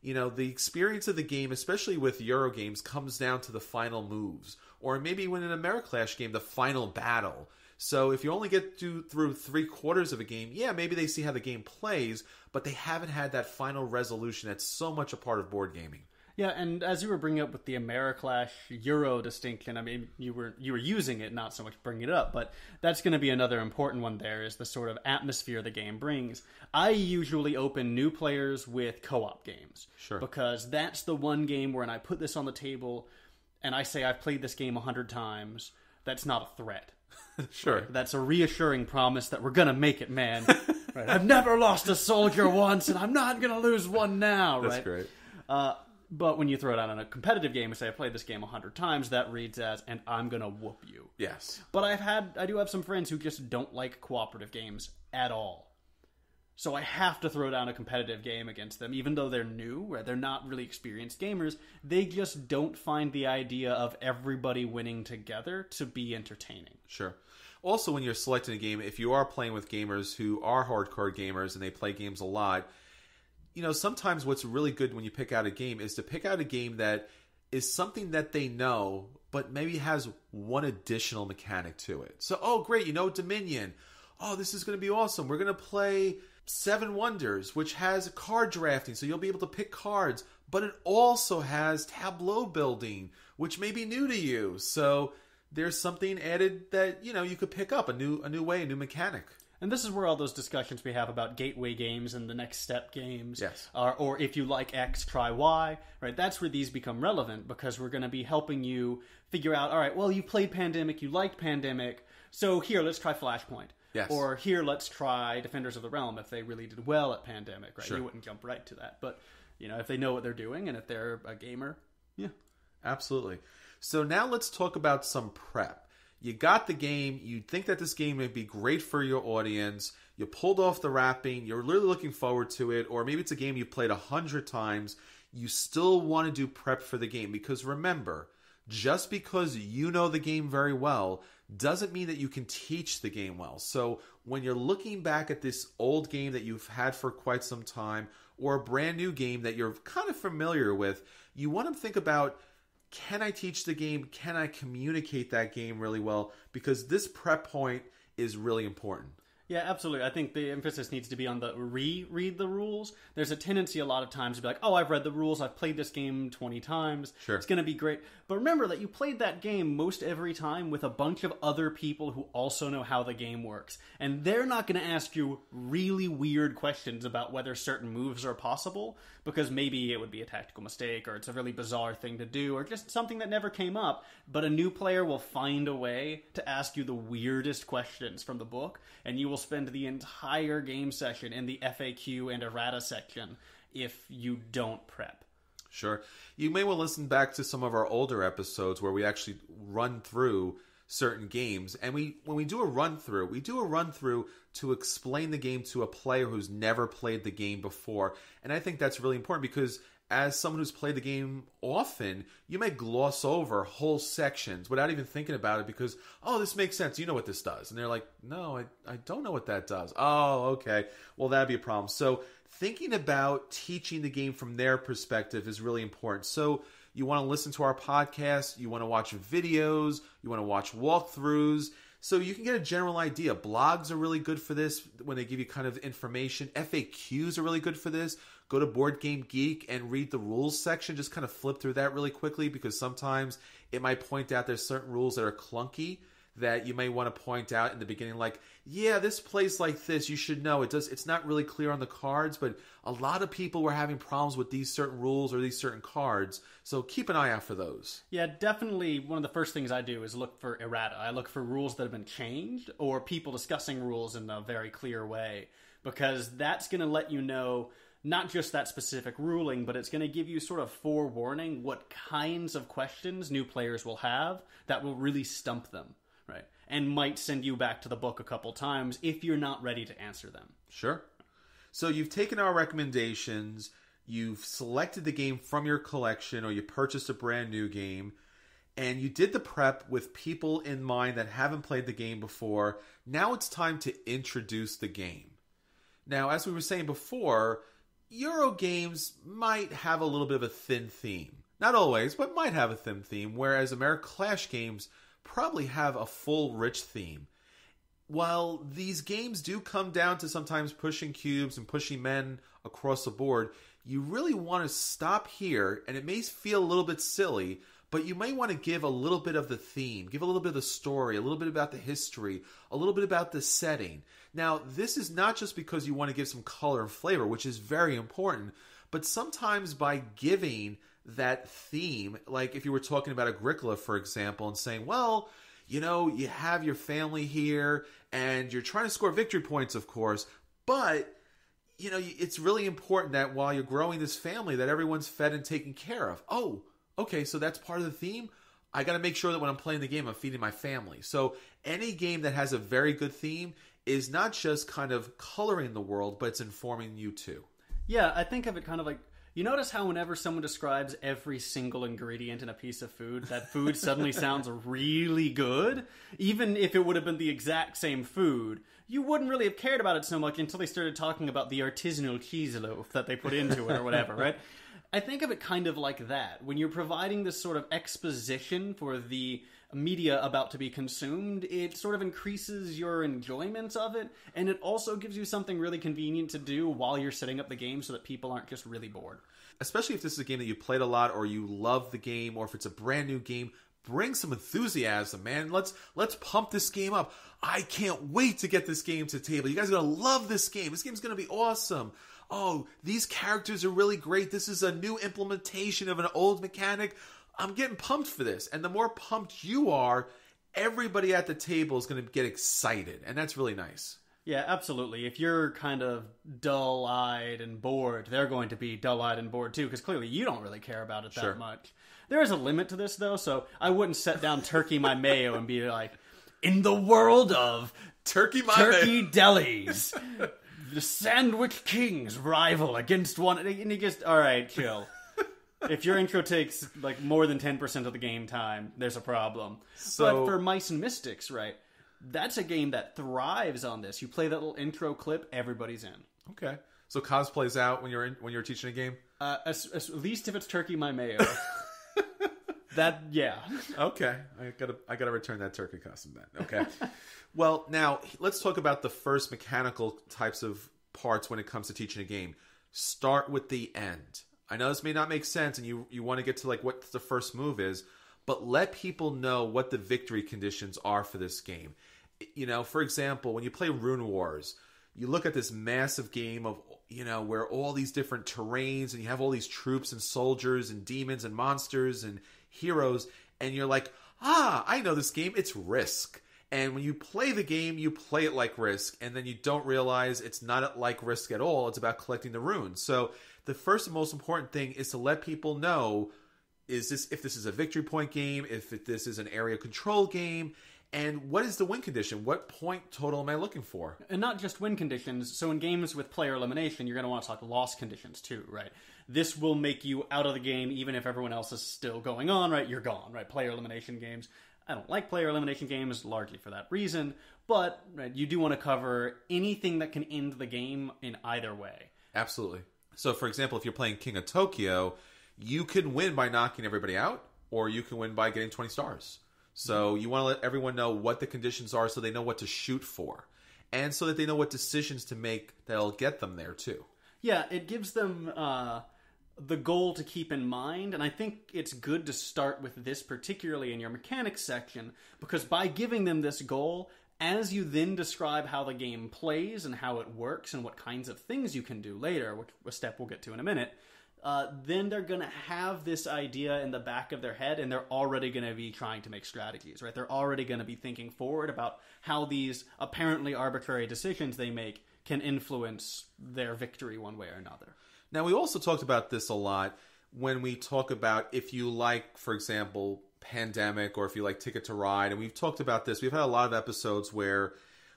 You know, the experience of the game, especially with Euro games, comes down to the final moves. Or maybe when in an Americlash game, the final battle. So if you only get through 3/4 of a game, yeah, maybe they see how the game plays, but they haven't had that final resolution that's so much a part of board gaming. Yeah, and as you were bringing up with the Americlash Euro distinction, I mean, you were using it, not so much bringing it up, but that's going to be another important one there, is the sort of atmosphere the game brings. I usually open new players with co-op games. Sure. Because that's the one game where when I put this on the table and I say I've played this game 100 times, that's not a threat. Sure. Right? That's a reassuring promise that we're going to make it, man. Right? I've never lost a soldier once, and I'm not going to lose one now. That's right? great. But when you throw it out on a competitive game and say, I played this game 100 times, that reads as, and I'm going to whoop you. Yes. But I do have some friends who just don't like cooperative games at all. So I have to throw down a competitive game against them, even though they're new, or they're not really experienced gamers. They just don't find the idea of everybody winning together to be entertaining. Sure. Also, when you're selecting a game, if you are playing with gamers who are hardcore gamers and they play games a lot, you know, sometimes what's really good when you pick out a game is to pick out a game that is something that they know, but maybe has one additional mechanic to it. So, oh, great, you know Dominion. Oh, this is going to be awesome. We're going to play Seven Wonders, which has card drafting, so you'll be able to pick cards. But it also has tableau building, which may be new to you. So there's something added that, you know, you could pick up, a new way, a new mechanic. And this is where all those discussions we have about gateway games and the next step games, yes, or if you like X, try Y, right? That's where these become relevant, because we're going to be helping you figure out, all right, well, you played Pandemic, you liked Pandemic, so here, let's try Flashpoint. Yes. Or here, let's try Defenders of the Realm if they really did well at Pandemic, right? Sure. You wouldn't jump right to that. But, you know, if they know what they're doing and if they're a gamer, yeah. Absolutely. So now let's talk about some prep. You got the game, you think that this game would be great for your audience, you pulled off the wrapping, you're really looking forward to it, or maybe it's a game you played 100 times, you still want to do prep for the game. Because remember, just because you know the game very well doesn't mean that you can teach the game well. So when you're looking back at this old game that you've had for quite some time, or a brand new game that you're kind of familiar with, you want to think about, can I teach the game? Can I communicate that game really well? Because this prep point is really important. Yeah, absolutely. I think the emphasis needs to be on the read the rules. There's a tendency a lot of times to be like, oh, I've read the rules. I've played this game 20 times. Sure. It's going to be great. But remember that you played that game most every time with a bunch of other people who also know how the game works. And they're not going to ask you really weird questions about whether certain moves are possible, because maybe it would be a tactical mistake, or it's a really bizarre thing to do, or just something that never came up. But a new player will find a way to ask you the weirdest questions from the book, and you will spend the entire game session in the FAQ and Errata section if you don't prep. Sure. You may want to listen back to some of our older episodes where we actually run through certain games. And when we do a run through to explain the game to a player who's never played the game before. And I think that's really important, because as someone who's played the game often, you may gloss over whole sections without even thinking about it because, oh, this makes sense. You know what this does. And they're like, no, I don't know what that does. Oh, okay. Well, that'd be a problem. So thinking about teaching the game from their perspective is really important. So you want to listen to our podcast, you want to watch videos, you want to watch walkthroughs, so you can get a general idea. Blogs are really good for this when they give you kind of information. FAQs are really good for this. Go to Board Game Geek and read the rules section. Just kind of flip through that really quickly, because sometimes it might point out there's certain rules that are clunky that you may want to point out in the beginning, like, yeah, this plays like this, you should know. It's not really clear on the cards, but a lot of people were having problems with these certain rules or these certain cards, so keep an eye out for those. Yeah, definitely one of the first things I do is look for errata. I look for rules that have been changed, or people discussing rules in a very clear way, because that's going to let you know not just that specific ruling, but it's going to give you sort of forewarning what kinds of questions new players will have that will really stump them. Right. And might send you back to the book a couple times if you're not ready to answer them. Sure. So you've taken our recommendations, you've selected the game from your collection, or you purchased a brand new game, and you did the prep with people in mind that haven't played the game before. Now it's time to introduce the game. Now, as we were saying before, Euro games might have a little bit of a thin theme. Not always, but might have a thin theme, whereas Americlash games probably have a full, rich theme. While these games do come down to sometimes pushing cubes and pushing men across the board, you really want to stop here, and it may feel a little bit silly, but you may want to give a little bit of the theme, give a little bit of the story, a little bit about the history, a little bit about the setting. Now, this is not just because you want to give some color and flavor, which is very important, but sometimes by giving that theme, like if you were talking about Agricola, for example, and saying, well, you know, you have your family here and you're trying to score victory points, of course, but, you know, it's really important that while you're growing this family that everyone's fed and taken care of. Oh, okay, so that's part of the theme. I got to make sure that when I'm playing the game, I'm feeding my family. So any game that has a very good theme is not just kind of coloring the world, but it's informing you too. Yeah, I think of it kind of like, you notice how whenever someone describes every single ingredient in a piece of food, that food suddenly sounds really good? Even if it would have been the exact same food, you wouldn't really have cared about it so much until they started talking about the artisanal cheese loaf that they put into it or whatever, right? I think of it kind of like that. When you're providing this sort of exposition for the media about to be consumed, it sort of increases your enjoyment of it, and it also gives you something really convenient to do while you're setting up the game so that people aren't just really bored. Especially if this is a game that you played a lot, or you love the game, or if it's a brand new game, bring some enthusiasm, man. Let's pump this game up. I can't wait to get this game to the table. You guys are going to love this game. This game's going to be awesome. Oh, these characters are really great. This is a new implementation of an old mechanic. I'm getting pumped for this. And the more pumped you are, everybody at the table is going to get excited. And that's really nice. Yeah, absolutely. If you're kind of dull-eyed and bored, they're going to be dull-eyed and bored too, because clearly you don't really care about it that much. There is a limit to this, though, so I wouldn't set down Turkey My Mayo and be like, in the world of Turkey delis, the sandwich kings rival against one... And you just, all right, chill. If your intro takes like more than 10% of the game time, there's a problem. But for Mice and Mystics, right, that's a game that thrives on this. You play that little intro clip, everybody's in. Okay. So cosplay's out when you're teaching a game? At least if it's turkey my mayo. Yeah. Okay. I gotta return that turkey costume then. Okay. Well, now let's talk about the first mechanical types of parts when it comes to teaching a game. Start with the end. I know this may not make sense and you want to get to like what the first move is, but let people know what the victory conditions are for this game. You know, for example, when you play Rune Wars, you look at this massive game of, you know, where all these different terrains and you have all these troops and soldiers and demons and monsters and heroes, and you're like, I know this game, it's Risk. And when you play the game, you play it like Risk, and then you don't realize it's not like Risk at all. It's about collecting the runes. So the first and most important thing is to let people know if this is a victory point game, if this is an area control game, and what is the win condition? What point total am I looking for? And not just win conditions. So in games with player elimination, you're going to want to talk loss conditions too, right? This will make you out of the game even if everyone else is still going on, right? You're gone, right? Player elimination games. I don't like player elimination games largely for that reason, but right, you do want to cover anything that can end the game in either way. Absolutely. So for example, if you're playing King of Tokyo, you can win by knocking everybody out, or you can win by getting 20 stars. So you want to let everyone know what the conditions are so they know what to shoot for. And so that they know what decisions to make that'll get them there too. Yeah, it gives them the goal to keep in mind. And I think it's good to start with this particularly in your mechanics section. Because by giving them this goal, as you then describe how the game plays and how it works and what kinds of things you can do later, which a step we'll get to in a minute, then they're going to have this idea in the back of their head, and they're already going to be trying to make strategies, right? They're already going to be thinking forward about how these apparently arbitrary decisions they make can influence their victory one way or another. Now, we also talked about this a lot when we talk about if you like, for example, Pandemic, or if you like Ticket to Ride, and we've talked about this. We've had a lot of episodes where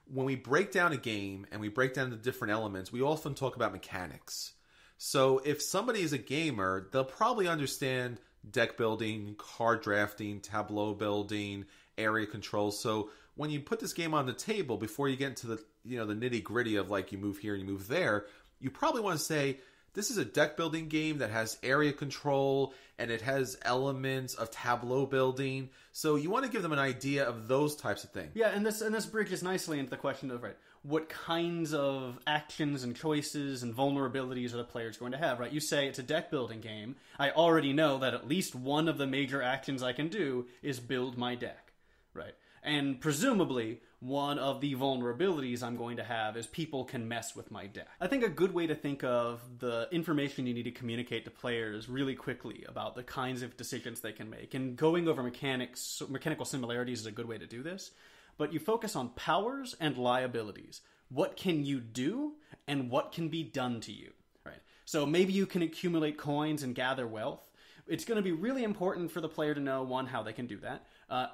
when we break down a game and we break down the different elements, we often talk about mechanics. So if somebody is a gamer, they'll probably understand deck building, card drafting, tableau building, area control. So when you put this game on the table, before you get into the nitty gritty of like you move here and you move there, you probably want to say, this is a deck building game that has area control and it has elements of tableau building. So you want to give them an idea of those types of things. Yeah, and this bridges nicely into the question of, right, what kinds of actions and choices and vulnerabilities are the players going to have, right? You say it's a deck building game. I already know that at least one of the major actions I can do is build my deck, right? And presumably, one of the vulnerabilities I'm going to have is people can mess with my deck. I think a good way to think of the information you need to communicate to players really quickly about the kinds of decisions they can make, and going over mechanical similarities is a good way to do this, but you focus on powers and liabilities. What can you do, and what can be done to you, right? So maybe you can accumulate coins and gather wealth. It's going to be really important for the player to know, one, how they can do that,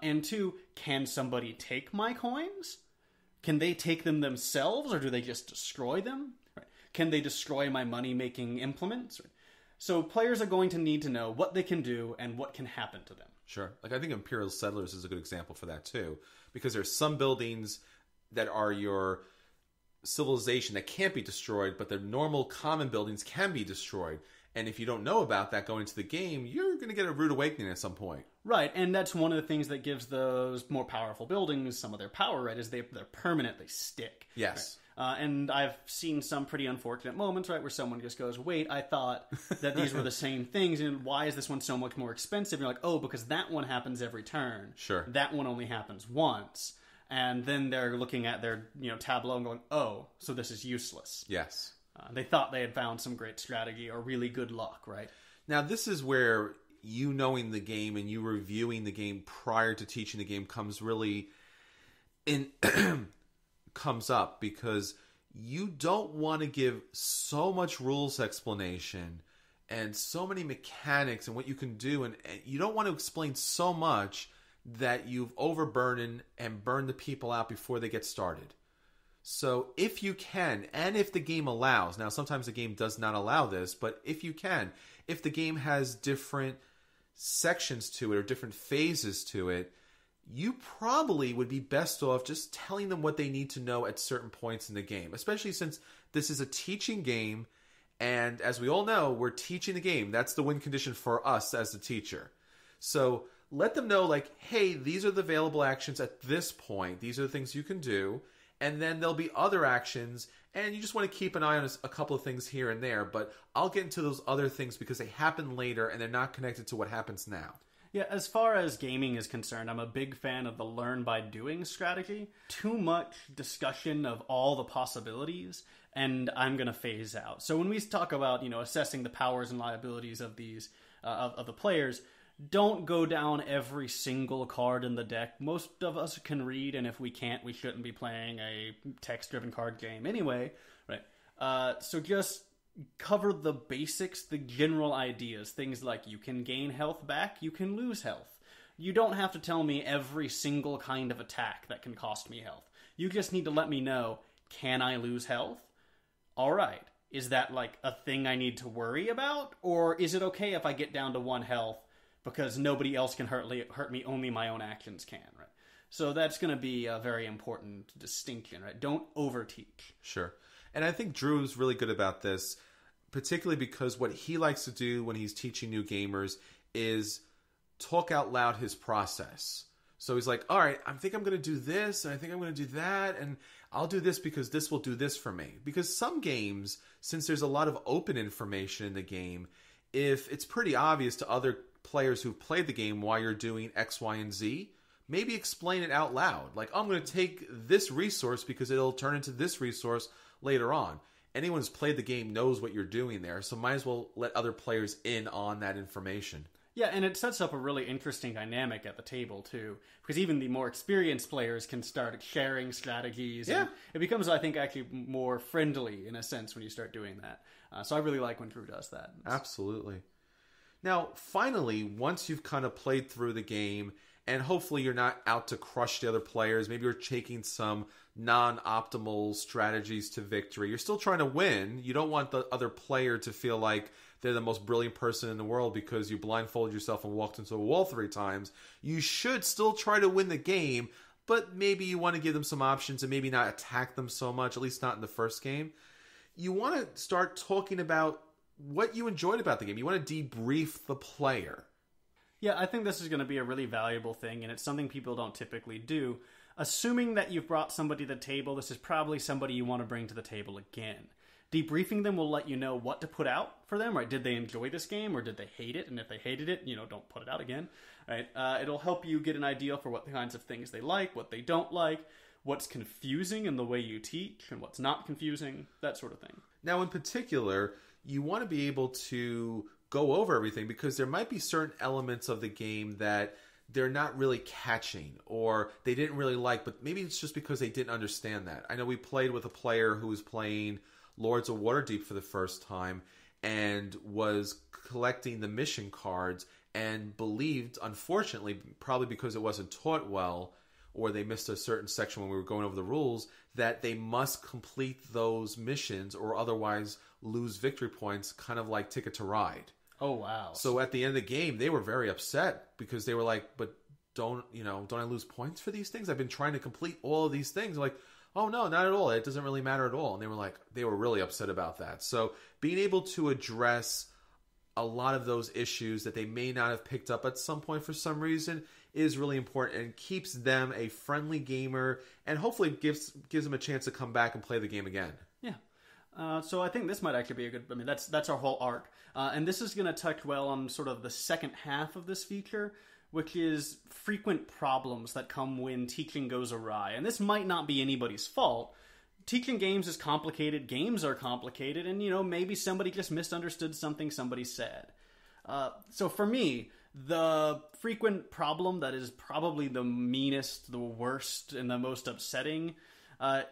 and two, can somebody take my coins? Can they take them themselves, or do they just destroy them? Right. Can they destroy my money-making implements? Right. So players are going to need to know what they can do and what can happen to them. Sure. Like I think Imperial Settlers is a good example for that too, because there's some buildings that are your civilization that can't be destroyed, but the normal common buildings can be destroyed. And if you don't know about that going into the game, you're going to get a rude awakening at some point. Right, and that's one of the things that gives those more powerful buildings some of their power, right, is they're permanent, they stick. Yes. Right? And I've seen some pretty unfortunate moments, right, where someone just goes, wait, I thought that these were the same things, and why is this one so much more expensive? And you're like, oh, because that one happens every turn. Sure. That one only happens once. And then they're looking at their tableau and going, oh, so this is useless. Yes. They thought they had found some great strategy or really good luck, right? Now, this is where you knowing the game and you reviewing the game prior to teaching the game comes up, because you don't want to give so much rules explanation and so many mechanics and what you can do, and you don't want to explain so much that you've overburdened and burned the people out before they get started. So if you can, and if the game allows, now sometimes the game does not allow this, but if you can, if the game has different sections to it or different phases to it, you probably would be best off just telling them what they need to know at certain points in the game, especially since this is a teaching game, and as we all know, we're teaching the game. That's the win condition for us as the teacher. So let them know, like, hey, these are the available actions at this point. These are the things you can do. And then there'll be other actions, and you just want to keep an eye on a couple of things here and there. But I'll get into those other things because they happen later, and they're not connected to what happens now. Yeah, as far as gaming is concerned, I'm a big fan of the learn by doing strategy. Too much discussion of all the possibilities, and I'm going to phase out. So when we talk about, assessing the powers and liabilities of these, of the players, don't go down every single card in the deck. Most of us can read, and if we can't, we shouldn't be playing a text-driven card game anyway, right? So just cover the basics, the general ideas. Things like you can gain health back, you can lose health. You don't have to tell me every single kind of attack that can cost me health. You just need to let me know, can I lose health? All right. Is that like a thing I need to worry about? Or is it okay if I get down to 1 health because nobody else can hurt me, only my own actions can, right? So that's going to be a very important distinction, right? Don't overteach. Sure. And I think Drew's really good about this, particularly because what he likes to do when he's teaching new gamers is talk out loud his process. So he's like, all right, I think I'm going to do this, and I think I'm going to do that, and I'll do this because this will do this for me. Because some games, since there's a lot of open information in the game, if it's pretty obvious to other players who've played the game why you're doing X, Y, and Z, maybe explain it out loud. Like, I'm going to take this resource because it'll turn into this resource later on. Anyone who's played the game knows what you're doing there, so might as well let other players in on that information. Yeah, and it sets up a really interesting dynamic at the table, too. Because even the more experienced players can start sharing strategies. Yeah. And it becomes, I think, actually more friendly, in a sense, when you start doing that. So I really like when Drew does that. Absolutely. Now, finally, once you've kind of played through the game, and hopefully you're not out to crush the other players, maybe you're taking some non-optimal strategies to victory. You're still trying to win. You don't want the other player to feel like they're the most brilliant person in the world because you blindfolded yourself and walked into a wall 3 times. You should still try to win the game, but maybe you want to give them some options and maybe not attack them so much, at least not in the first game. You want to start talking about what you enjoyed about the game. You want to debrief the player. Yeah, I think this is going to be a really valuable thing, and it's something people don't typically do. Assuming that you've brought somebody to the table, this is probably somebody you want to bring to the table again. Debriefing them will let you know what to put out for them, right? Did they enjoy this game, or did they hate it? And if they hated it, don't put it out again, right? It'll help you get an idea for what kinds of things they like, what they don't like, what's confusing in the way you teach, and what's not confusing, that sort of thing. Now, in particular, you want to be able to go over everything because there might be certain elements of the game that they're not really catching or they didn't really like, but maybe it's just because they didn't understand that. I know we played with a player who was playing Lords of Waterdeep for the first time and was collecting the mission cards and believed, unfortunately, probably because it wasn't taught well or they missed a certain section when we were going over the rules, that they must complete those missions or otherwise lose victory points, kind of like Ticket to Ride. Oh, wow. So at the end of the game, they were very upset because they were like, but don't I lose points for these things? I've been trying to complete all of these things. Like, oh, no, not at all. It doesn't really matter at all. And they were really upset about that. So being able to address a lot of those issues that they may not have picked up at some point for some reason is really important and keeps them a friendly gamer and hopefully gives them a chance to come back and play the game again. Yeah. So I think this might actually be a good... I mean, that's our whole arc. And this is going to touch well on sort of the second half of this feature, which is frequent problems that come when teaching goes awry. And this might not be anybody's fault. Teaching games is complicated, games are complicated, and, maybe somebody just misunderstood something somebody said. So for me, the frequent problem that is probably the meanest, the worst, and the most upsetting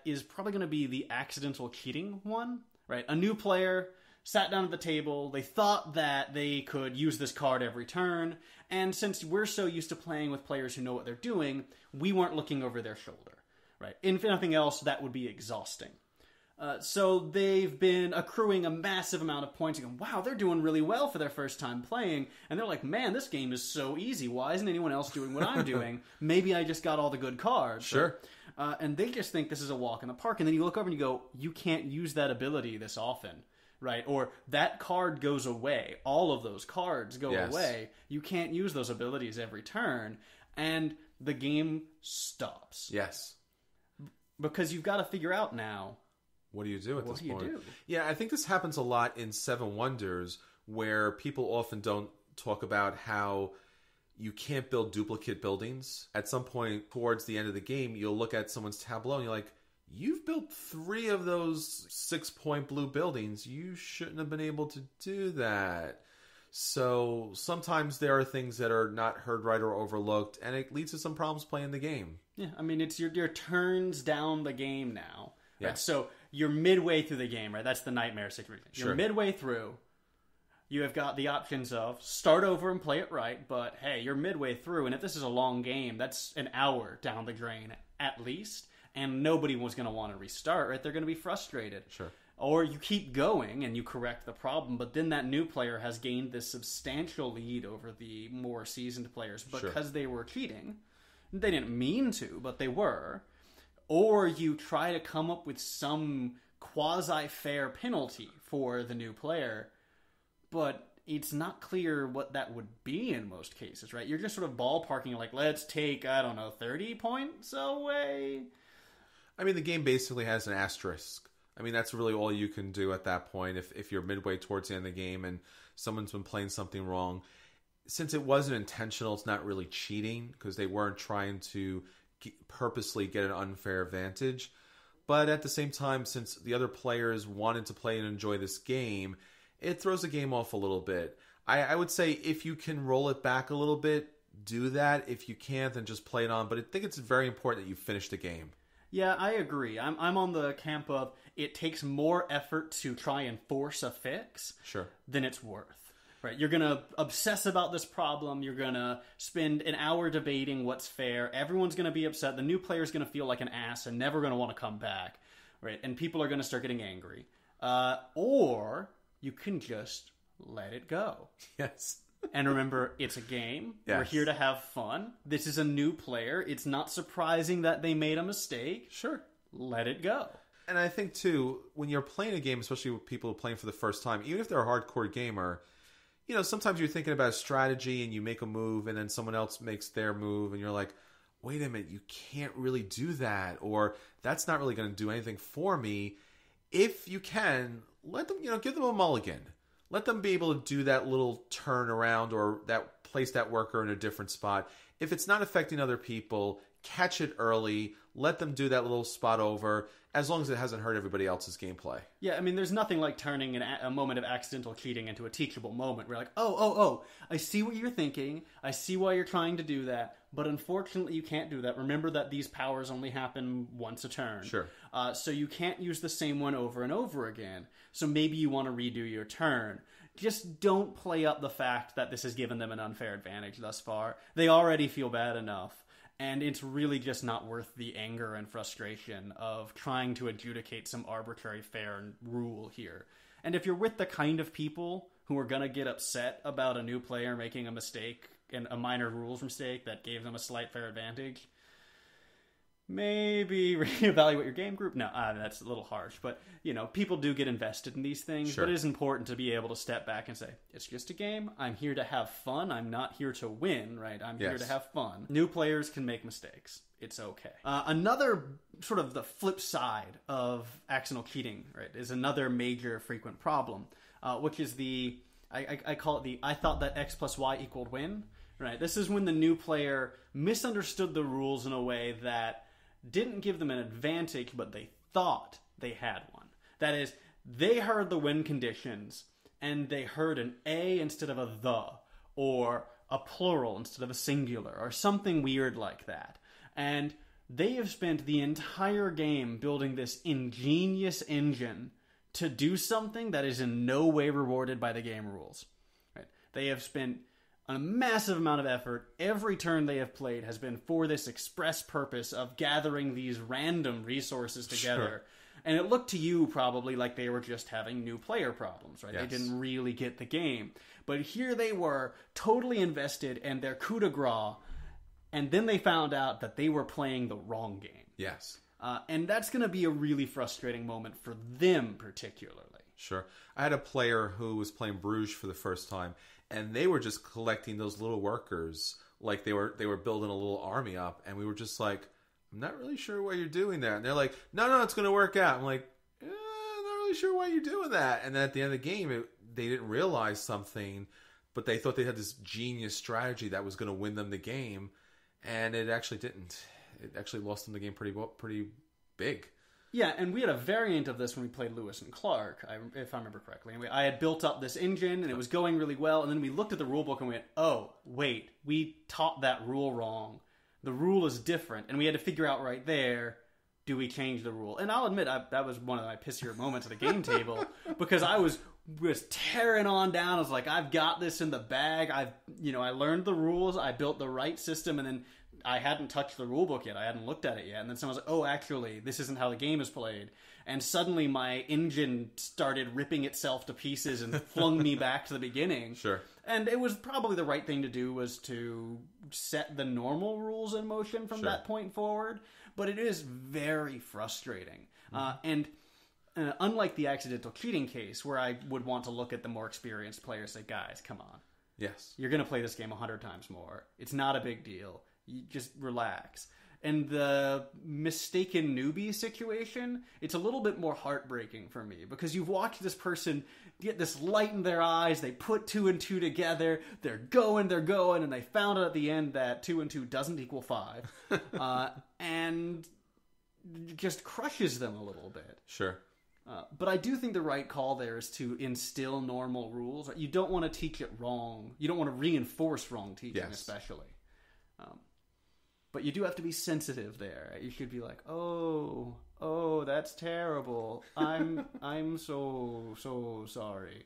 is probably going to be the accidental cheating one, right? A new player sat down at the table, they thought that they could use this card every turn, and since we're so used to playing with players who know what they're doing, we weren't looking over their shoulder, right? If nothing else, that would be exhausting. So they've been accruing a massive amount of points and going, wow, they're doing really well for their first time playing. And they're like, man, this game is so easy. Why isn't anyone else doing what I'm doing? Maybe I just got all the good cards. Sure. And they just think this is a walk in the park. And then you look over and you go, you can't use that ability this often, right? Or that card goes away. All of those cards go away. You can't use those abilities every turn. And the game stops. Yes. Because you've got to figure out now, what do you do at this point? What do you do? Yeah, I think this happens a lot in Seven Wonders, where people often don't talk about how you can't build duplicate buildings. At some point towards the end of the game, you'll look at someone's tableau and you're like, you've built 3 of those 6-point blue buildings. You shouldn't have been able to do that. So sometimes there are things that are not heard right or overlooked, and it leads to some problems playing the game. Yeah, I mean, it's your turns down the game now. Right? Yeah. So you're midway through the game, right? That's the nightmare situation. You're midway through. You have got the options of start over and play it right, but hey, you're midway through, and if this is a long game, that's an hour down the drain at least, and nobody was going to want to restart, right? They're going to be frustrated. Sure. Or you keep going and you correct the problem, but then that new player has gained this substantial lead over the more seasoned players because they were cheating. They didn't mean to, but they were. Or you try to come up with some quasi-fair penalty for the new player, but it's not clear what that would be in most cases, right? You're just sort of ballparking like, let's take, 30 points away. I mean, the game basically has an asterisk. I mean, that's really all you can do at that point if you're midway towards the end of the game and someone's been playing something wrong. Since it wasn't intentional, it's not really cheating because they weren't trying to purposely get an unfair advantage. But at the same time, since the other players wanted to play and enjoy this game, it throws the game off a little bit. I would say if you can roll it back a little bit, do that. If you can't, then just play it on. But I think it's very important that you finish the game. Yeah, I agree. I'm on the camp of it takes more effort to try and force a fix than it's worth. Right, you're going to obsess about this problem. You're going to spend an hour debating what's fair. Everyone's going to be upset. The new player's going to feel like an ass and never going to want to come back. Right, and people are going to start getting angry. Or you can just let it go. Yes. And remember, it's a game. Yes. We're here to have fun. This is a new player. It's not surprising that they made a mistake. Sure. Let it go. And I think, too, when you're playing a game, especially with people playing for the first time, even if they're a hardcore gamer, you know, sometimes you're thinking about a strategy and you make a move and then someone else makes their move and you're like, wait a minute, you can't really do that, or that's not really going to do anything for me. If you can, let them, give them a mulligan. Let them be able to do that little turn around or that place that worker in a different spot. If it's not affecting other people, catch it early. Let them do that little spot over, as long as it hasn't hurt everybody else's gameplay. Yeah, I mean, there's nothing like turning a moment of accidental cheating into a teachable moment. We're like, oh, I see what you're thinking. I see why you're trying to do that. But unfortunately, you can't do that. Remember that these powers only happen once a turn. Sure. So you can't use the same one over and over again. So maybe you want to redo your turn. Just don't play up the fact that this has given them an unfair advantage thus far. They already feel bad enough. And it's really just not worth the anger and frustration of trying to adjudicate some arbitrary fair rule here. And if you're with the kind of people who are going to get upset about a new player making a mistake, and a minor rules mistake that gave them a slight fair advantage, maybe reevaluate your game group. No, that's a little harsh. But, people do get invested in these things. Sure. But it is important to be able to step back and say, it's just a game. I'm here to have fun. I'm not here to win, right? I'm here to have fun. New players can make mistakes. It's okay. Another sort of the flip side of accidental cheating, right, is another major frequent problem, which is I call it I thought that X plus Y equaled win. Right. This is when the new player misunderstood the rules in a way that didn't give them an advantage, but they thought they had one. That is, they heard the win conditions, and they heard an A instead of a the, or a plural instead of a singular, or something weird like that. And they have spent the entire game building this ingenious engine to do something that is in no way rewarded by the game rules. Right? They have spent a massive amount of effort. Every turn they have played has been for this express purpose of gathering these random resources together. Sure. And it looked to you probably like they were just having new player problems, right? Yes. They didn't really get the game. But here they were, totally invested in their coup de grace, and then they found out that they were playing the wrong game. Yes. And that's going to be a really frustrating moment for them particularly. Sure. I had a player who was playing Bruges for the first time, and they were just collecting those little workers like they were building a little army up, and we were just like, I'm not really sure why you're doing that. And they're like, no, it's going to work out. I'm like, I'm not really sure why you're doing that. And then at the end of the game, they didn't realize something, but they thought they had this genius strategy that was going to win them the game, and it actually didn't. It actually lost them the game pretty big. Yeah, and we had a variant of this when we played Lewis and Clark, if I remember correctly. Anyway, I had built up this engine, and it was going really well, and then we looked at the rulebook and went, oh, wait, we taught that rule wrong. The rule is different, and we had to figure out right there, do we change the rule? And I'll admit, that was one of my pissier moments at the game table, because I was tearing on down. I was like, I've got this in the bag. I learned the rules. I built the right system, and then I hadn't touched the rulebook yet. I hadn't looked at it yet. And then someone was like, oh, actually, this isn't how the game is played. And suddenly my engine started ripping itself to pieces and flung me back to the beginning. Sure. And it was probably the right thing to do, was to set the normal rules in motion from that point forward. But it is very frustrating. And unlike the accidental cheating case, where I would want to look at the more experienced players and say, guys, come on. Yes. You're going to play this game 100 times more. It's not a big deal. You just relax. And the mistaken newbie situation, it's a little bit more heartbreaking for me, because you've watched this person get this light in their eyes, they put 2 and 2 together, they're going, and they found out at the end that 2 and 2 doesn't equal 5, and just crushes them a little bit. Sure. But I do think the right call there is to instill normal rules. You don't want to teach it wrong. You don't want to reinforce wrong teaching, especially. But you do have to be sensitive there. You should be like, oh, that's terrible. I'm so sorry.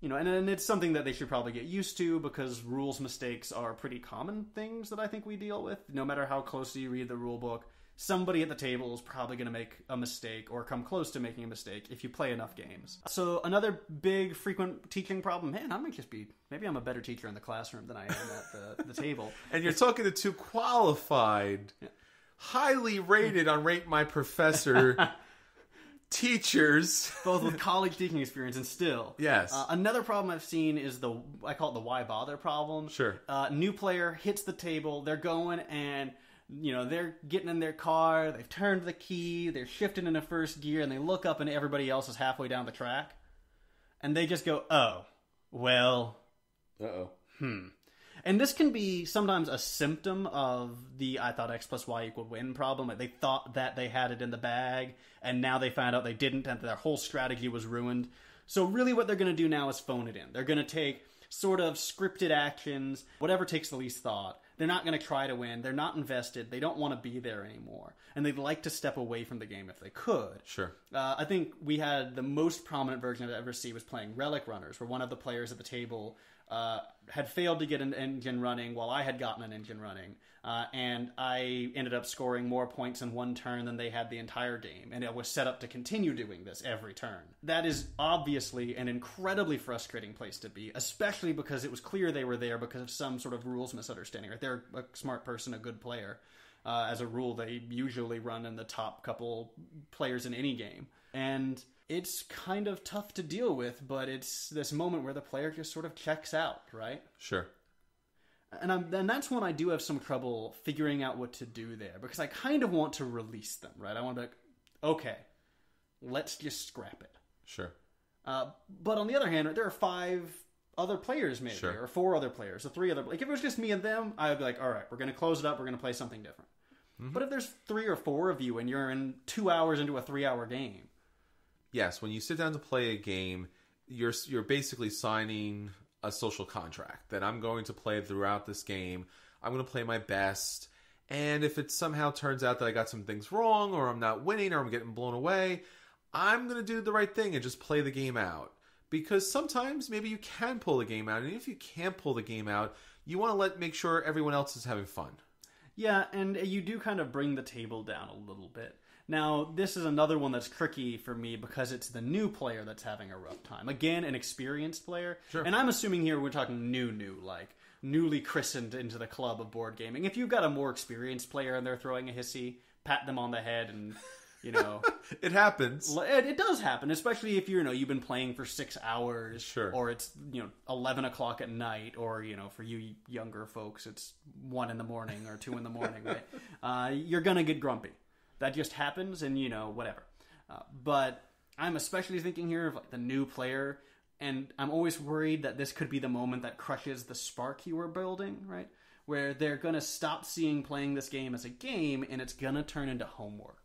And it's something that they should probably get used to, because rules mistakes are pretty common things that I think we deal with. No matter how closely you read the rule book, somebody at the table is probably going to make a mistake or come close to making a mistake if you play enough games. So another big frequent teaching problem, maybe I'm a better teacher in the classroom than I am at the table. And you're talking to 2 qualified, highly rated on Rate My Professor teachers. Both with college teaching experience and still. Yes. Another problem I've seen is I call it the why bother problem. Sure. New player hits the table, they're going, and they're getting in their car, they've turned the key, they're shifting into first gear, and they look up and everybody else is halfway down the track. And they just go, oh, well. Uh-oh. And this can be sometimes a symptom of the I thought X plus Y equaled win problem. They thought that they had it in the bag, and now they found out they didn't, and their whole strategy was ruined. So really what they're going to do now is phone it in. They're going to take sort of scripted actions, whatever takes the least thought. They're not going to try to win. They're not invested. They don't want to be there anymore. And they'd like to step away from the game if they could. Sure. I think we had the most prominent version I've ever seen was playing Relic Runners, where one of the players at the table had failed to get an engine running while I had gotten an engine running. And I ended up scoring more points in one turn than they had the entire game. And it was set up to continue doing this every turn. That is obviously an incredibly frustrating place to be, especially because it was clear they were there because of some sort of rules misunderstanding. Right? They're a smart person, a good player. As a rule, they usually run in the top couple players in any game. And it's kind of tough to deal with, but it's this moment where the player just sort of checks out, right? Sure. And that's when I do have some trouble figuring out what to do there, because I kind of want to release them, right? I want to be like, okay, let's just scrap it. Sure. But on the other hand, there are 5 other players maybe, or 4 other players, or 3 other. Like if it was just me and them, I would be like, all right, we're going to close it up. We're going to play something different. Mm-hmm. But if there's 3 or 4 of you and you're in 2 hours into a 3-hour game. Yes, when you sit down to play a game, you're basically signing a social contract that I'm going to play throughout this game. I'm going to play my best. And if it somehow turns out that I got some things wrong, or I'm not winning, or I'm getting blown away, I'm going to do the right thing and just play the game out. Because sometimes maybe you can pull the game out, and if you can't pull the game out, you want to make sure everyone else is having fun. Yeah, and you do kind of bring the table down a little bit. Now, this is another one that's tricky for me because it's the new player that's having a rough time. Again, an experienced player. Sure. And I'm assuming here we're talking new, like newly christened into the club of board gaming. If you've got a more experienced player and they're throwing a hissy, pat them on the head and... It happens. It does happen, especially if you've been playing for 6 hours, sure, or it's 11 o'clock at night, or for you younger folks, it's 1 in the morning or 2 in the morning, right? You're gonna get grumpy. That just happens, and whatever. But I'm especially thinking here of like the new player, and I'm always worried that this could be the moment that crushes the spark you were building, right? Where they're gonna stop seeing playing this game as a game, and it's gonna turn into homework.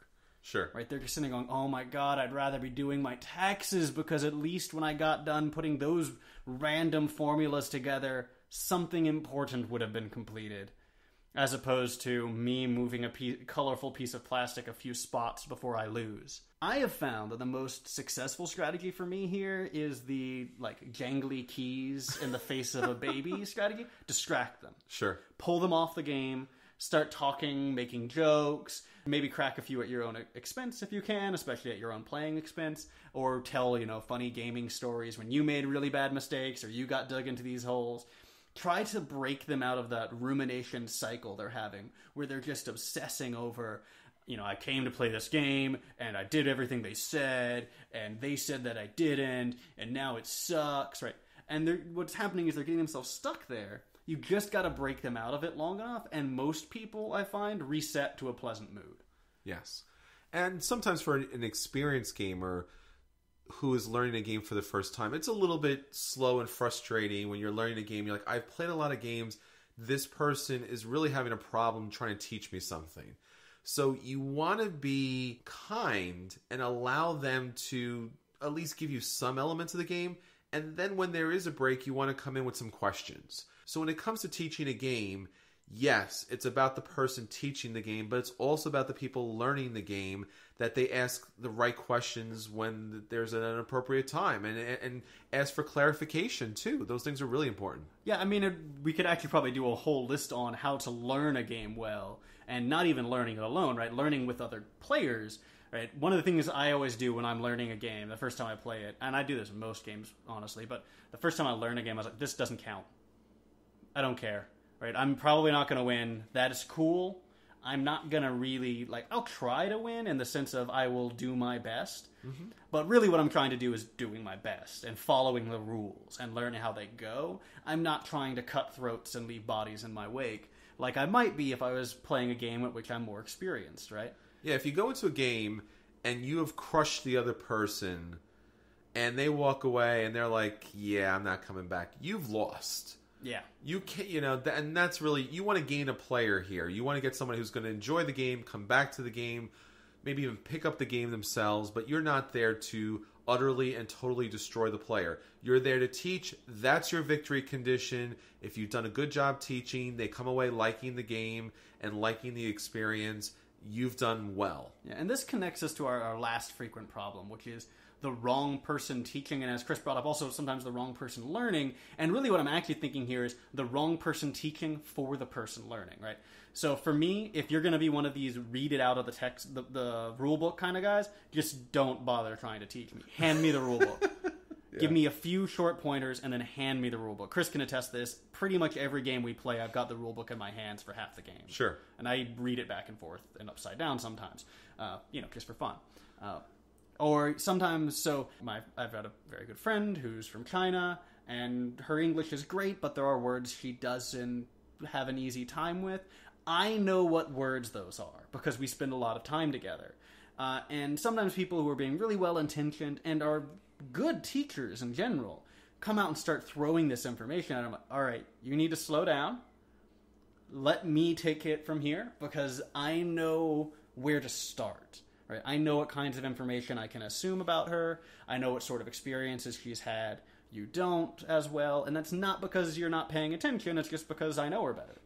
Sure. Right, they're just sitting going, oh my god, I'd rather be doing my taxes because at least when I got done putting those random formulas together, something important would have been completed. As opposed to me moving a colorful piece of plastic a few spots before I lose. I have found that the most successful strategy for me here is the jangly keys in the face of a baby strategy. Distract them. Sure. Pull them off the game. Start talking, making jokes, maybe crack a few at your own expense if you can, especially at your own playing expense, or tell, funny gaming stories when you made really bad mistakes or you got dug into these holes. Try to break them out of that rumination cycle they're having, where they're just obsessing over, I came to play this game, and I did everything they said, and they said that I didn't, and now it sucks, right? And what's happening is they're getting themselves stuck there. You just got to break them out of it long enough, and most people, I find, reset to a pleasant mood. Yes. And sometimes for an experienced gamer who is learning a game for the first time, it's a little bit slow and frustrating when you're learning a game. You're like, I've played a lot of games. This person is really having a problem trying to teach me something. So you want to be kind and allow them to at least give you some elements of the game. And then when there is a break, you want to come in with some questions. So when it comes to teaching a game, yes, it's about the person teaching the game, but it's also about the people learning the game, that they ask the right questions when there's an appropriate time, and ask for clarification too. Those things are really important. Yeah, I mean, we could actually probably do a whole list on how to learn a game well, and not even learning it alone, right? Learning with other players, right? One of the things I always do when I'm learning a game, the first time I play it, and I do this in most games, honestly, but the first time I learn a game, I was like, this doesn't count. I don't care, right? I'm probably not going to win. That is cool. I'm not going to really, I'll try to win in the sense of I will do my best. Mm-hmm. But really what I'm trying to do is doing my best and following the rules and learning how they go. I'm not trying to cut throats and leave bodies in my wake like I might be if I was playing a game at which I'm more experienced, right? Yeah, if you go into a game and you have crushed the other person and they walk away and they're like, yeah, I'm not coming back, you've lost. Yeah. You can't, and that's really, you want to gain a player here. You want to get someone who's going to enjoy the game, come back to the game, maybe even pick up the game themselves, but you're not there to utterly and totally destroy the player. You're there to teach. That's your victory condition. If you've done a good job teaching, they come away liking the game and liking the experience, you've done well. Yeah, and this connects us to our last frequent problem, which is the wrong person teaching, and as Chris brought up, also sometimes the wrong person learning. And really what I'm actually thinking here is the wrong person teaching for the person learning, right? So for me, if you're going to be one of these read it out of the text, the rule book kind of guys, just don't bother trying to teach me. Hand me the rule book. Yeah. Give me a few short pointers and then hand me the rule book. Chris can attest this. Pretty much every game we play, I've got the rule book in my hands for half the game. Sure. And I read it back and forth and upside down sometimes, just for fun. Or sometimes, I've got a very good friend who's from China, and her English is great, but there are words she doesn't have an easy time with. I know what words those are, because we spend a lot of time together. And sometimes people who are being really well-intentioned and are good teachers in general come out and start throwing this information at them. All right, you need to slow down. Let me take it from here, because I know where to start. Right? I know what kinds of information I can assume about her. I know what sort of experiences she's had. You don't as well. And that's not because you're not paying attention. It's just because I know her better.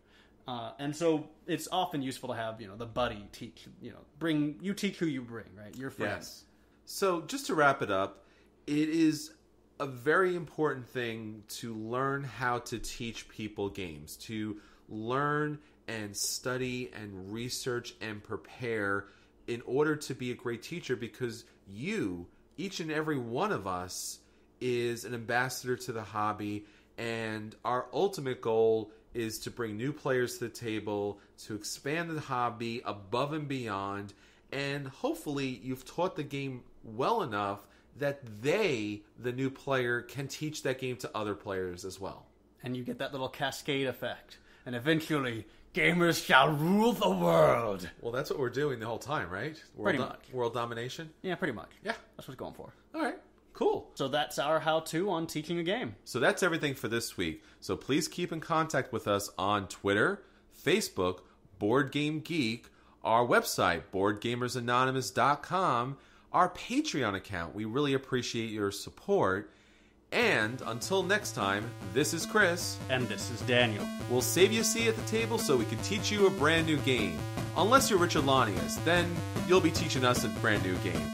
And so it's often useful to have, the buddy teach, you teach who you bring, right? Your friends. Yes. So just to wrap it up, it is a very important thing to learn how to teach people games, to learn and study and research and prepare in order to be a great teacher, because you, each and every one of us, is an ambassador to the hobby, and our ultimate goal is to bring new players to the table, to expand the hobby above and beyond, and hopefully you've taught the game well enough that they, the new player, can teach that game to other players as well. And you get that little cascade effect. And eventually, gamers shall rule the world. Well, that's what we're doing the whole time, right? Pretty much. World domination? Yeah, pretty much. Yeah. That's what it's going for. All right. Cool. So that's our how-to on teaching a game. So that's everything for this week. So please keep in contact with us on Twitter, Facebook, Board Game Geek, our website, BoardGamersAnonymous.com, our Patreon account. We really appreciate your support. And until next time, this is Chris. And this is Daniel. We'll save you a seat at the table so we can teach you a brand new game. Unless you're Richard Lanius, then you'll be teaching us a brand new game.